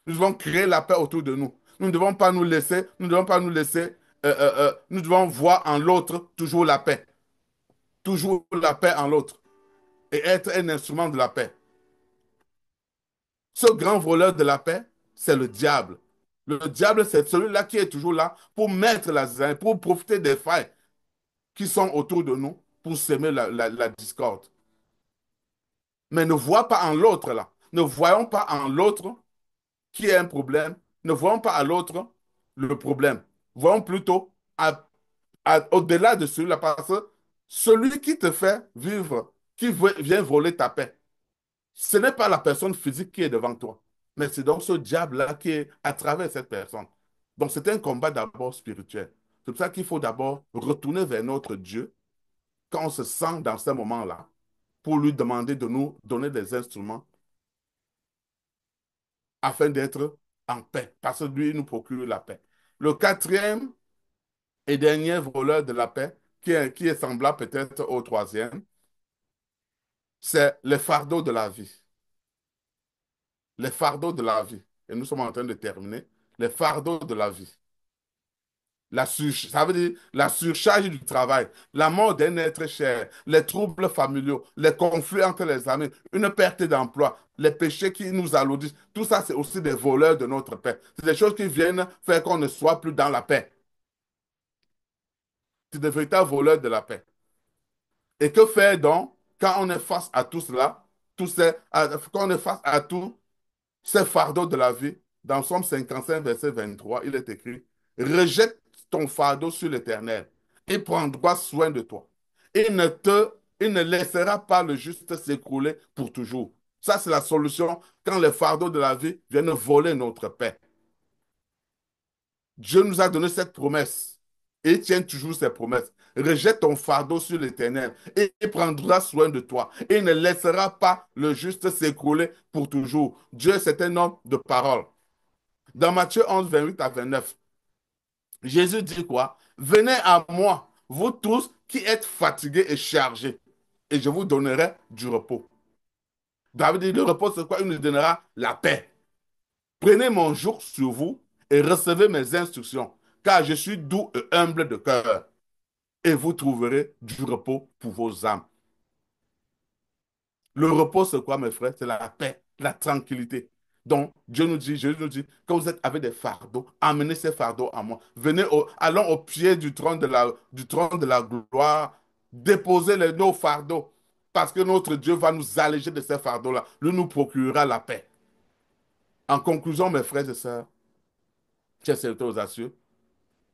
Nous devons créer la paix autour de nous. Nous ne devons pas nous laisser, nous ne devons pas nous laisser, nous devons voir en l'autre toujours la paix en l'autre et être un instrument de la paix. Ce grand voleur de la paix, c'est le diable. Le diable, c'est celui-là qui est toujours là pour mettre la zin, pour profiter des failles qui sont autour de nous, pour semer la discorde. Mais ne vois pas en l'autre là. Ne voyons pas en l'autre qui est un problème. Ne voyons pas à l'autre le problème. Voyons plutôt au-delà de celui-là, parce que celui qui te fait vivre, vient voler ta paix, ce n'est pas la personne physique qui est devant toi, mais c'est donc ce diable-là qui est à travers cette personne. Donc c'est un combat d'abord spirituel. C'est pour ça qu'il faut d'abord retourner vers notre Dieu quand on se sent dans ces moments-là, pour lui demander de nous donner des instruments afin d'être en paix, parce que lui il nous procure la paix. Le quatrième et dernier voleur de la paix, qui est semblable peut-être au troisième, c'est les fardeaux de la vie. Les fardeaux de la vie. Et nous sommes en train de terminer. Les fardeaux de la vie. Ça veut dire la surcharge du travail, la mort d'un être cher, les troubles familiaux, les conflits entre les amis, une perte d'emploi, les péchés qui nous alourdissent. Tout ça, c'est aussi des voleurs de notre paix. C'est des choses qui viennent faire qu'on ne soit plus dans la paix. C'est des véritables voleurs de la paix. Et que faire donc quand on est face à tout cela, quand on est face à tous ces fardeaux de la vie? Dans Somme 55, verset 23, il est écrit, rejette ton fardeau sur l'Éternel et prendra soin de toi. Il ne laissera pas le juste s'écrouler pour toujours. Ça, c'est la solution quand les fardeaux de la vie viennent voler notre paix. Dieu nous a donné cette promesse et il tient toujours ses promesses. Rejette ton fardeau sur l'Éternel et il prendra soin de toi. Et il ne laissera pas le juste s'écrouler pour toujours. Dieu, c'est un homme de parole. Dans Matthieu 11, 28 à 29, Jésus dit quoi? Venez à moi, vous tous qui êtes fatigués et chargés, et je vous donnerai du repos. David dit, le repos, c'est quoi? Il nous donnera la paix. Prenez mon joug sur vous et recevez mes instructions, car je suis doux et humble de cœur, et vous trouverez du repos pour vos âmes. Le repos, c'est quoi, mes frères? C'est la paix, la tranquillité. Donc, Jésus nous dit, quand vous êtes avec des fardeaux, amenez ces fardeaux à moi. Allons au pied du trône de la gloire, déposez nos fardeaux, parce que notre Dieu va nous alléger de ces fardeaux-là. Lui nous procurera la paix. En conclusion, mes frères et sœurs, chers serviteurs aux cieux,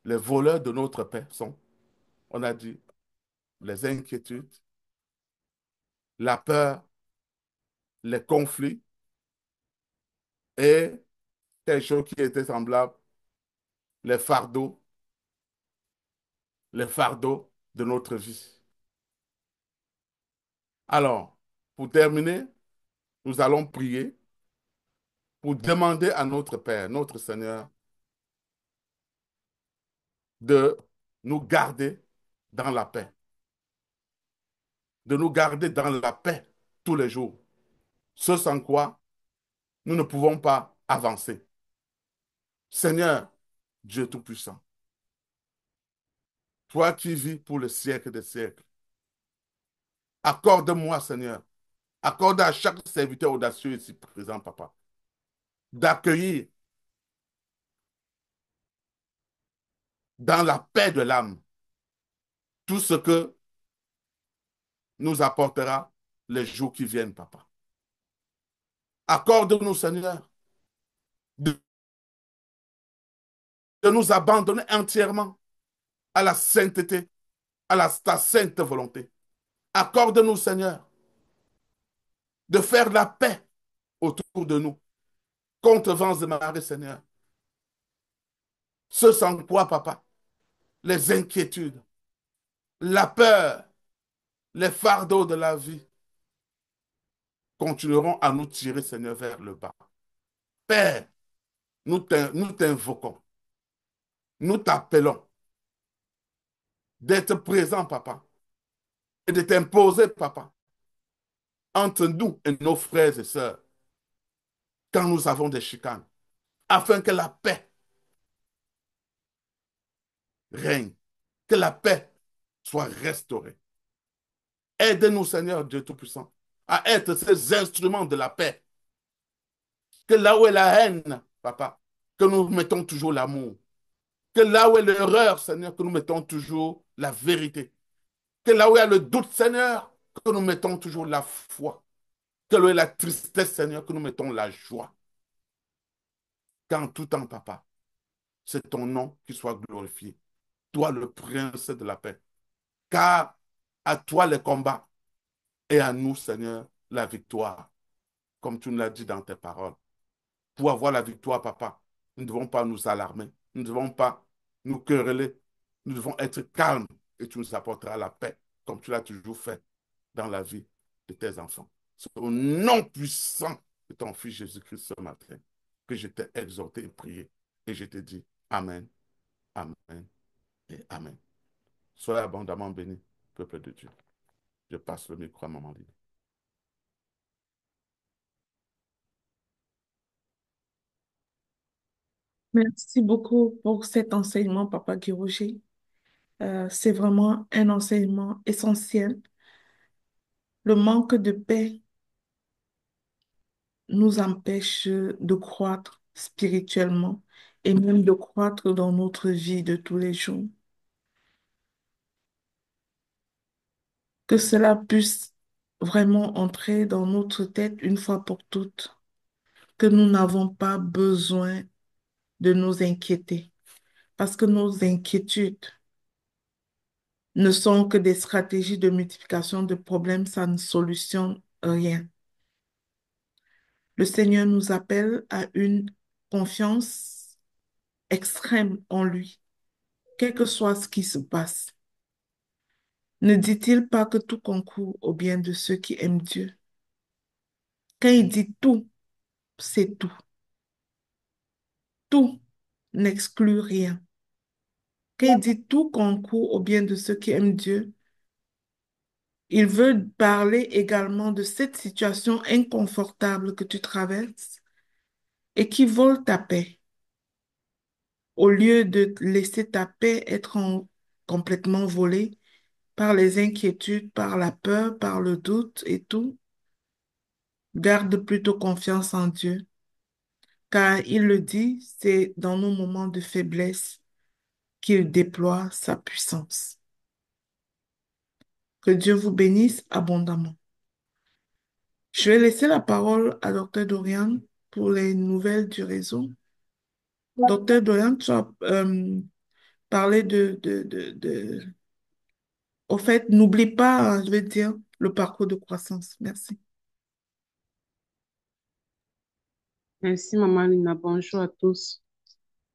les voleurs de notre paix sont, on a dit, les inquiétudes, la peur, les conflits et quelque chose qui était semblable, les fardeaux, les fardeaux de notre vie. Alors, pour terminer, nous allons prier pour demander à notre Père, notre Seigneur, de nous garder dans la paix, de nous garder dans la paix tous les jours, ce sans quoi nous ne pouvons pas avancer. Seigneur, Dieu Tout-Puissant, toi qui vis pour le siècle des siècles, accorde-moi, Seigneur, accorde à chaque serviteur audacieux ici présent, Papa, d'accueillir dans la paix de l'âme tout ce que nous apportera les jours qui viennent, Papa. Accorde-nous, Seigneur, de nous abandonner entièrement à la sainteté, ta sainte volonté. Accorde-nous, Seigneur, de faire la paix autour de nous, contre vents et marées, Seigneur. Ce sans quoi, Papa, les inquiétudes, la peur, les fardeaux de la vie continueront à nous tirer, Seigneur, vers le bas. Père, nous t'invoquons. nous t'appelons d'être présent, papa, et de t'imposer, papa, entre nous et nos frères et sœurs, quand nous avons des chicanes, afin que la paix règne, que la paix soit restaurée. Aide-nous, Seigneur Dieu Tout-Puissant, à être ces instruments de la paix. Que là où est la haine, papa, que nous mettons toujours l'amour. Que là où est l'erreur, Seigneur, que nous mettons toujours la vérité. Que là où il y a le doute, Seigneur, que nous mettons toujours la foi. Que là où il y a la tristesse, Seigneur, que nous mettons la joie. Qu'en tout temps, papa, c'est ton nom qui soit glorifié. Toi, le prince de la paix. Car à toi les combats et à nous, Seigneur, la victoire, comme tu nous l'as dit dans tes paroles. Pour avoir la victoire, papa, nous ne devons pas nous alarmer. Nous ne devons pas nous quereller. Nous devons être calmes et tu nous apporteras la paix, comme tu l'as toujours fait dans la vie de tes enfants. C'est au nom puissant de ton Fils Jésus-Christ ce matin que je t'ai exhorté et prié. Et je te dis Amen, Amen et Amen. Soyez abondamment bénis, peuple de Dieu. Je passe le micro à Maman Lily. Merci beaucoup pour cet enseignement, Papa Guiroger. C'est vraiment un enseignement essentiel. Le manque de paix nous empêche de croître spirituellement et même de croître dans notre vie de tous les jours. Que cela puisse vraiment entrer dans notre tête une fois pour toutes, que nous n'avons pas besoin de nous inquiéter, parce que nos inquiétudes ne sont que des stratégies de multiplication de problèmes, ça ne solutionne rien. Le Seigneur nous appelle à une confiance extrême en lui, quel que soit ce qui se passe. Ne dit-il pas que tout concourt au bien de ceux qui aiment Dieu? Quand il dit tout, c'est tout. Tout n'exclut rien. Quand il dit tout concourt au bien de ceux qui aiment Dieu, il veut parler également de cette situation inconfortable que tu traverses et qui vole ta paix. Au lieu de laisser ta paix être complètement volée par les inquiétudes, par la peur, par le doute et tout, garde plutôt confiance en Dieu. Car il le dit, c'est dans nos moments de faiblesse qu'il déploie sa puissance. Que Dieu vous bénisse abondamment. Je vais laisser la parole à Dr. Dorian pour les nouvelles du réseau. Dr. Dorian, tu as parlé Au fait, n'oublie pas, je vais dire, le parcours de croissance. Merci. Merci, Maman Lina. Bonjour à tous.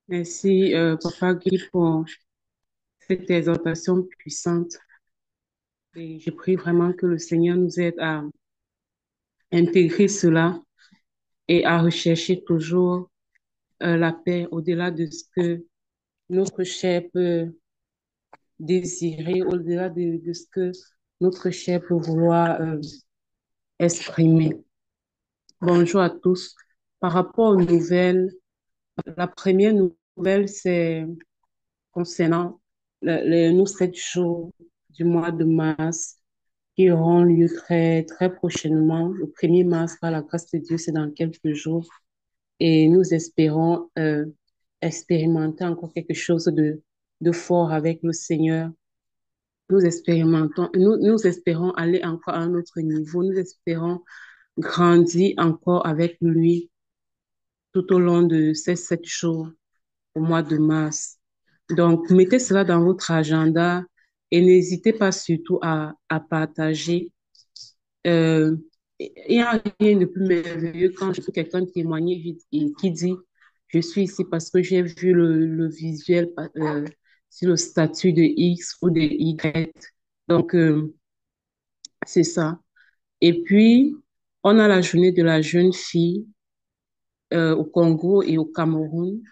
Merci, Papa Guy, pour cette exhortation puissante. Et je prie vraiment que le Seigneur nous aide à intégrer cela et à rechercher toujours la paix au-delà de ce que notre chair peut désirer, au-delà de ce que notre chair peut vouloir exprimer. Bonjour à tous. Par rapport aux nouvelles, la première nouvelle, c'est concernant nos 7 jours du mois de mars qui auront lieu très, très prochainement. Le 1er mars, par la grâce de Dieu, c'est dans quelques jours. Et nous espérons expérimenter encore quelque chose de fort avec le Seigneur. Nous espérons aller encore à un autre niveau. Nous espérons grandir encore avec lui tout au long de ces 7 jours au mois de mars. Donc, mettez cela dans votre agenda et n'hésitez pas surtout à partager. Euh, il n'y a rien de plus merveilleux quand je trouve quelqu'un témoigner qui dit, je suis ici parce que j'ai vu le visuel sur le statut de X ou de Y. Donc, c'est ça. Et puis, on a la journée de la jeune fille au Congo et au Cameroun.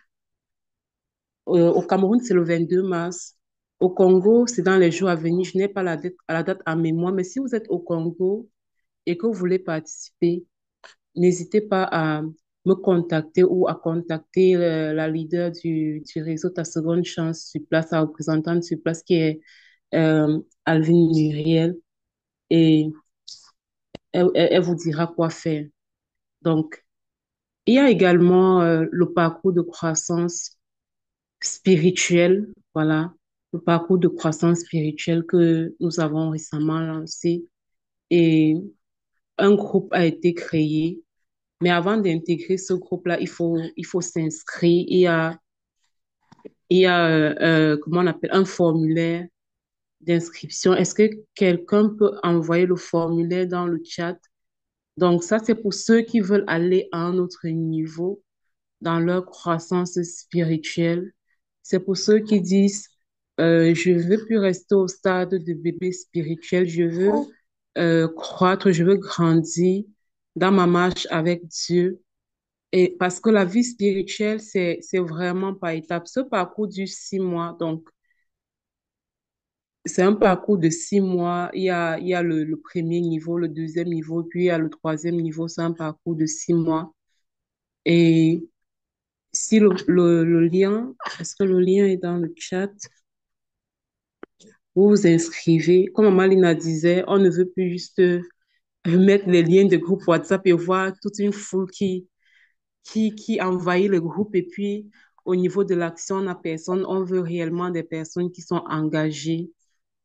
Au Cameroun, c'est le 22 mars. Au Congo, c'est dans les jours à venir. Je n'ai pas la date en mémoire, mais si vous êtes au Congo et que vous voulez participer, n'hésitez pas à me contacter ou à contacter la leader du réseau Ta Seconde Chance sur place, la représentante sur place qui est Alvin Muriel, et elle vous dira quoi faire. Donc, il y a également le parcours de croissance spirituelle, voilà, le parcours de croissance spirituelle que nous avons récemment lancé et un groupe a été créé. Mais avant d'intégrer ce groupe-là, il faut s'inscrire. Il y a comment on appelle, un formulaire d'inscription. Est-ce que quelqu'un peut envoyer le formulaire dans le chat? Donc, ça, c'est pour ceux qui veulent aller à un autre niveau dans leur croissance spirituelle. C'est pour ceux qui disent, je veux plus rester au stade de bébé spirituel, je veux croître, je veux grandir dans ma marche avec Dieu. Et parce que la vie spirituelle, c'est vraiment par étapes. Ce parcours dure 6 mois. Donc, c'est un parcours de 6 mois. Il y a le premier niveau, le deuxième niveau, puis il y a le troisième niveau. C'est un parcours de 6 mois. Et si le lien, est-ce que le lien est dans le chat? Vous vous inscrivez. Comme Malina disait, on ne veut plus juste mettre les liens de groupe WhatsApp et voir toute une foule qui envahit le groupe. Et puis, au niveau de l'action, on n'a personne. On veut réellement des personnes qui sont engagées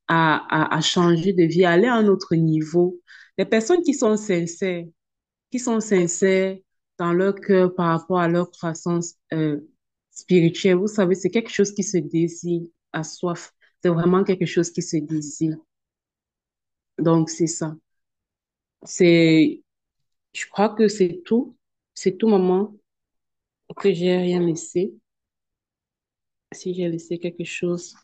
à changer de vie, à aller à un autre niveau. Des personnes qui sont sincères dans leur cœur par rapport à leur croissance spirituelle. Vous savez, c'est quelque chose qui se désire à soif. C'est vraiment quelque chose qui se désire. Donc, c'est ça. C'est, je crois que c'est tout. C'est tout, maman, que j'ai rien laissé. Si j'ai laissé quelque chose.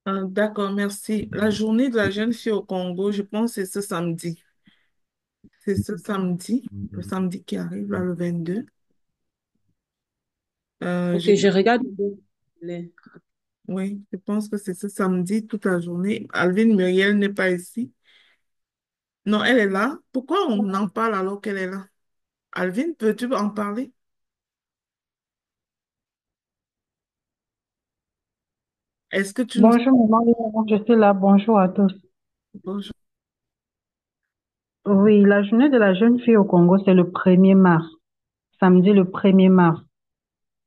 D'accord, merci. La journée de la jeune fille au Congo, je pense que c'est ce samedi. C'est ce samedi, le samedi qui arrive, là, le 22. Ok, je regarde. Les- Oui, je pense que c'est ce samedi toute la journée. Alvin Muriel n'est pas ici. Non, elle est là. Pourquoi on en parle alors qu'elle est là? Alvin, peux-tu en parler? Est-ce que tu nous... Bonjour, maman, je suis là. Bonjour à tous. Bonjour. Oui, la journée de la jeune fille au Congo, c'est le 1er mars, samedi le 1er mars,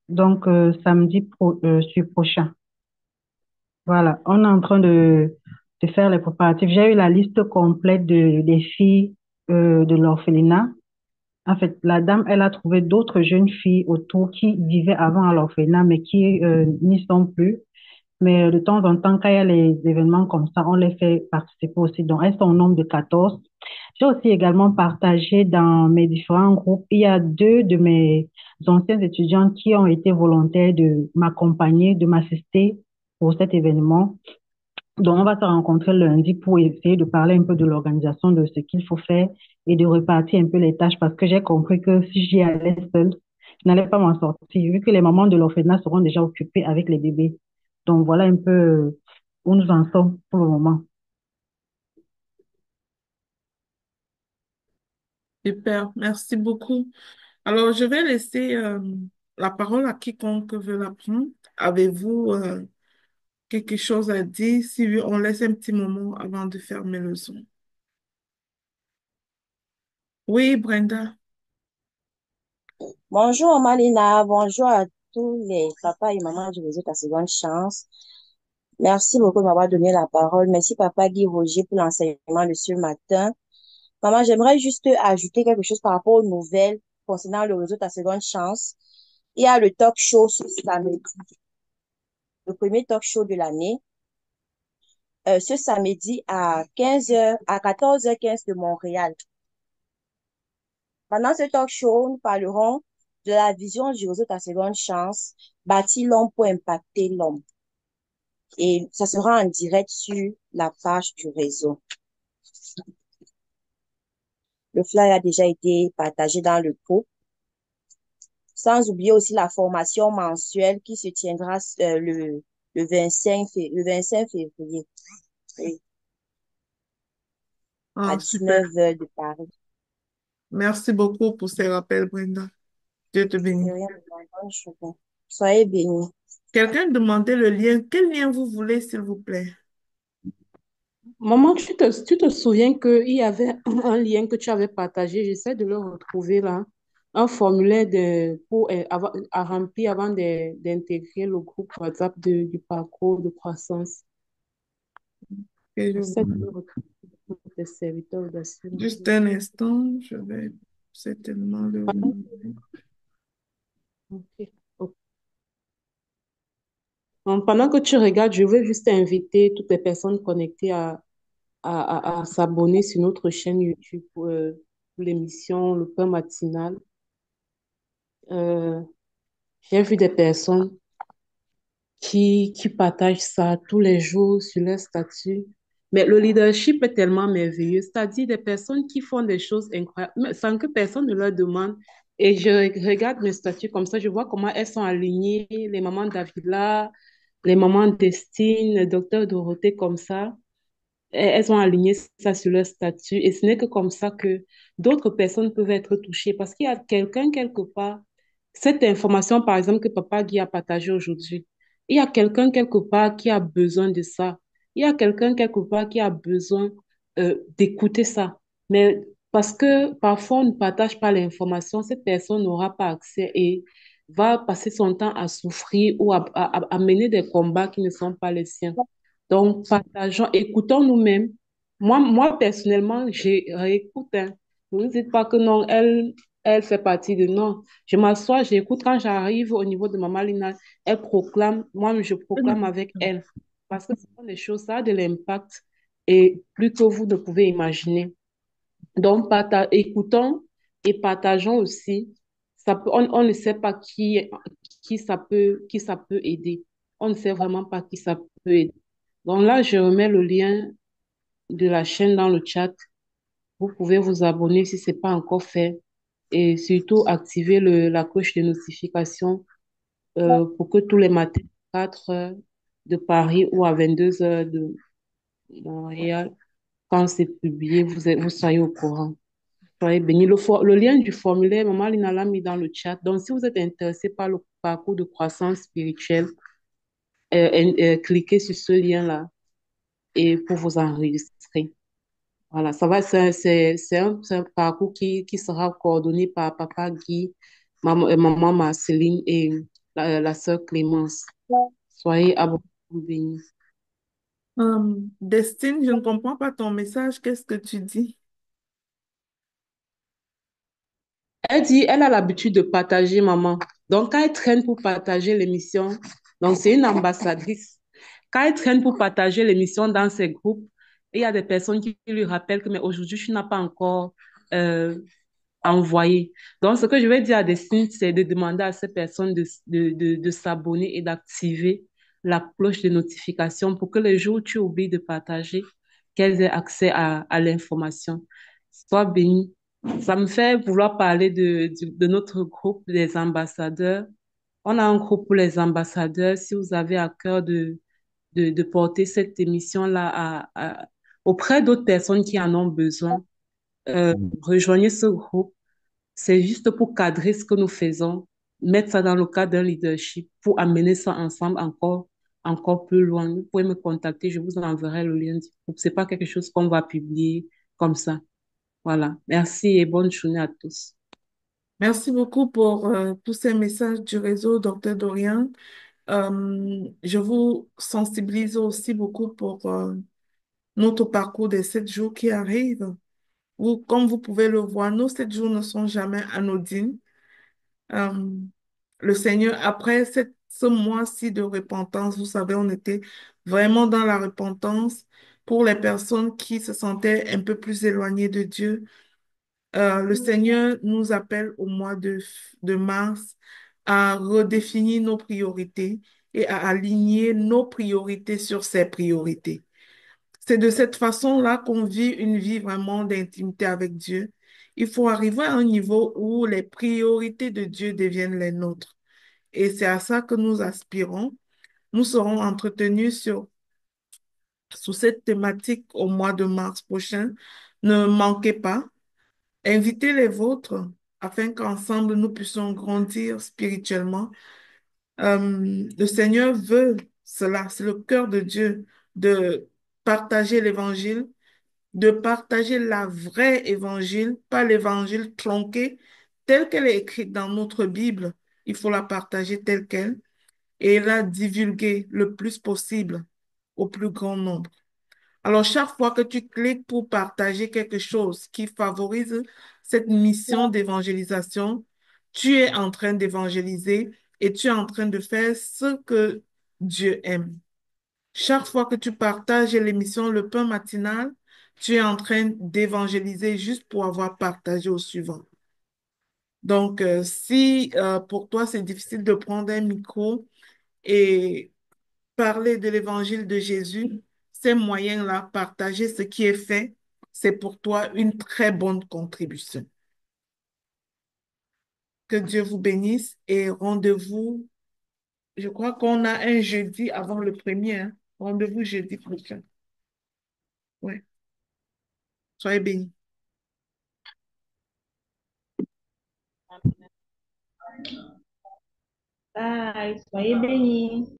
donc samedi prochain. Voilà, on est en train de faire les préparatifs. J'ai eu la liste complète des filles de l'orphelinat. En fait, la dame, elle a trouvé d'autres jeunes filles autour qui vivaient avant à l'orphelinat, mais qui n'y sont plus. Mais de temps en temps, quand il y a les événements comme ça, on les fait participer aussi. Donc, elles sont au nombre de 14. J'ai aussi également partagé dans mes différents groupes. Il y a deux de mes anciens étudiants qui ont été volontaires de m'accompagner, de m'assister pour cet événement. Donc, on va se rencontrer lundi pour essayer de parler un peu de l'organisation, de ce qu'il faut faire et de repartir un peu les tâches parce que j'ai compris que si j'y allais seule, je n'allais pas m'en sortir vu que les mamans de l'orphelinat seront déjà occupées avec les bébés. Donc, voilà un peu où nous en sommes pour le moment. Super, merci beaucoup. Alors, je vais laisser la parole à quiconque veut la prendre. Avez-vous quelque chose à dire? Si oui, on laisse un petit moment avant de fermer le son. Oui, Brenda. Bonjour Malina, bonjour à tous les papas et mamans du réseau Ta Seconde Chance. Merci beaucoup de m'avoir donné la parole. Merci Papa Guy Roger pour l'enseignement de ce matin. Maman, j'aimerais juste ajouter quelque chose par rapport aux nouvelles concernant le réseau Ta Seconde Chance. Il y a le talk show ce samedi, le premier talk show de l'année, ce samedi à 15h, à 14h15 de Montréal. Pendant ce talk show, nous parlerons de la vision du réseau Ta Seconde Chance, bâtir l'homme pour impacter l'homme. Et ça sera en direct sur la page du réseau. Le flyer a déjà été partagé dans le groupe. Sans oublier aussi la formation mensuelle qui se tiendra le 25 février oui, à Ah, super. 19 h de Paris. Merci beaucoup pour ces rappels, Brenda. Dieu te De bénisse. rien, maman, bonne journée. Soyez bénis. Quelqu'un demandait le lien. Quel lien vous voulez, s'il vous plaît? Maman, tu te souviens qu'il y avait un lien que tu avais partagé, j'essaie de le retrouver là, un formulaire à remplir avant d'intégrer le groupe WhatsApp du parcours de croissance. Que je- J'essaie de le retrouver pour les serviteurs d'assurance. Juste un instant, je vais certainement le regarder. Ok. Ok. Donc, pendant que tu regardes, je veux juste inviter toutes les personnes connectées à s'abonner sur notre chaîne YouTube pour l'émission Le Pain Matinal. Euh, j'ai vu des personnes qui partagent ça tous les jours sur leur statut. Mais le leadership est tellement merveilleux, c'est-à-dire des personnes qui font des choses incroyables mais sans que personne ne leur demande. Et je regarde mes statuts comme ça, je vois comment elles sont alignées, les mamans d'Avila, les mamans d'Estine, le docteur Dorothée comme ça. Elles ont aligné ça sur leur statut et ce n'est que comme ça que d'autres personnes peuvent être touchées parce qu'il y a quelqu'un quelque part, cette information par exemple que Papa Guy a partagée aujourd'hui, il y a quelqu'un quelque part qui a besoin de ça. Il y a quelqu'un quelque part qui a besoin d'écouter ça. Mais parce que parfois on ne partage pas l'information, cette personne n'aura pas accès et va passer son temps à souffrir ou à mener des combats qui ne sont pas les siens. Donc, partageons, écoutons nous-mêmes. Moi, personnellement, j'ai réécoute. Hein. Ne dites pas que non, elle fait partie de non. Je m'assois, j'écoute quand j'arrive au niveau de Maman Lina, elle proclame, moi, je proclame avec elle. Parce que ce sont des choses, ça a de l'impact et plus que vous ne pouvez imaginer. Donc, écoutons et partageons aussi. On ne sait pas qui ça peut aider. On ne sait vraiment pas qui ça peut aider. Donc là, je remets le lien de la chaîne dans le chat. Vous pouvez vous abonner si ce n'est pas encore fait. Et surtout, activer la cloche de notification pour que tous les matins, à 4 heures de Paris ou à 22 heures de Montréal, quand c'est publié, vous soyez au courant. Soyez bénis. Le lien du formulaire, Maman Lina l'a mis dans le chat. Donc, si vous êtes intéressé par le parcours de croissance spirituelle, cliquez sur ce lien-là et pour vous enregistrer. Voilà, ça va, c'est un parcours qui sera coordonné par Papa Guy, Maman Marceline et la sœur Clémence. Soyez abonnés bénis. Destine, je ne comprends pas ton message. Qu'est-ce que tu dis? Elle dit, elle a l'habitude de partager, maman. Donc, quand elle traîne pour partager l'émission, donc c'est une ambassadrice. Quand elle traîne pour partager l'émission dans ses groupes, il y a des personnes qui lui rappellent que, mais aujourd'hui, tu n'as pas encore euh, envoyé. Donc, ce que je vais dire à Destiny, c'est de demander à ces personnes de s'abonner et d'activer la cloche de notification pour que les jours où tu oublies de partager, qu'elles aient accès à l'information. Sois béni. Ça me fait vouloir parler de notre groupe des ambassadeurs. On a un groupe pour les ambassadeurs. Si vous avez à cœur de porter cette émission-là auprès d'autres personnes qui en ont besoin, rejoignez ce groupe. C'est juste pour cadrer ce que nous faisons, mettre ça dans le cadre d'un leadership pour amener ça ensemble encore plus loin. Vous pouvez me contacter, je vous enverrai le lien du groupe. C'est pas quelque chose qu'on va publier comme ça. Voilà. Merci et bonne journée à tous. Merci beaucoup pour tous ces messages du réseau, Docteur Dorian. Je vous sensibilise aussi beaucoup pour notre parcours des 7 jours qui arrivent. Comme vous pouvez le voir, nos 7 jours ne sont jamais anodines. Euh, le Seigneur, après ce mois-ci de repentance, vous savez, on était vraiment dans la repentance pour les personnes qui se sentaient un peu plus éloignées de Dieu. Le Seigneur nous appelle au mois de mars à redéfinir nos priorités et à aligner nos priorités sur ses priorités. C'est de cette façon-là qu'on vit une vie vraiment d'intimité avec Dieu Il faut arriver à un niveau où les priorités de Dieu deviennent les nôtres. Et c'est à ça que nous aspirons. Nous serons entretenus sur cette thématique au mois de mars prochain. Ne manquez pas. Invitez les vôtres afin qu'ensemble nous puissions grandir spirituellement. Le Seigneur veut cela, c'est le cœur de Dieu de partager l'évangile, de partager la vraie évangile, pas l'évangile tronqué, tel qu'elle est écrite dans notre Bible. Il faut la partager telle qu'elle et la divulguer le plus possible au plus grand nombre. Alors, chaque fois que tu cliques pour partager quelque chose qui favorise cette mission d'évangélisation, tu es en train d'évangéliser et tu es en train de faire ce que Dieu aime. Chaque fois que tu partages l'émission Le Pain matinal, tu es en train d'évangéliser juste pour avoir partagé au suivant. Donc, si pour toi c'est difficile de prendre un micro et parler de l'évangile de Jésus, ces moyens-là, partager ce qui est fait, c'est pour toi une très bonne contribution. Que Dieu vous bénisse et rendez-vous. Je crois qu'on a un jeudi avant le premier, hein. Rendez-vous jeudi prochain. Ouais. Soyez bénis. Bye, soyez bénis.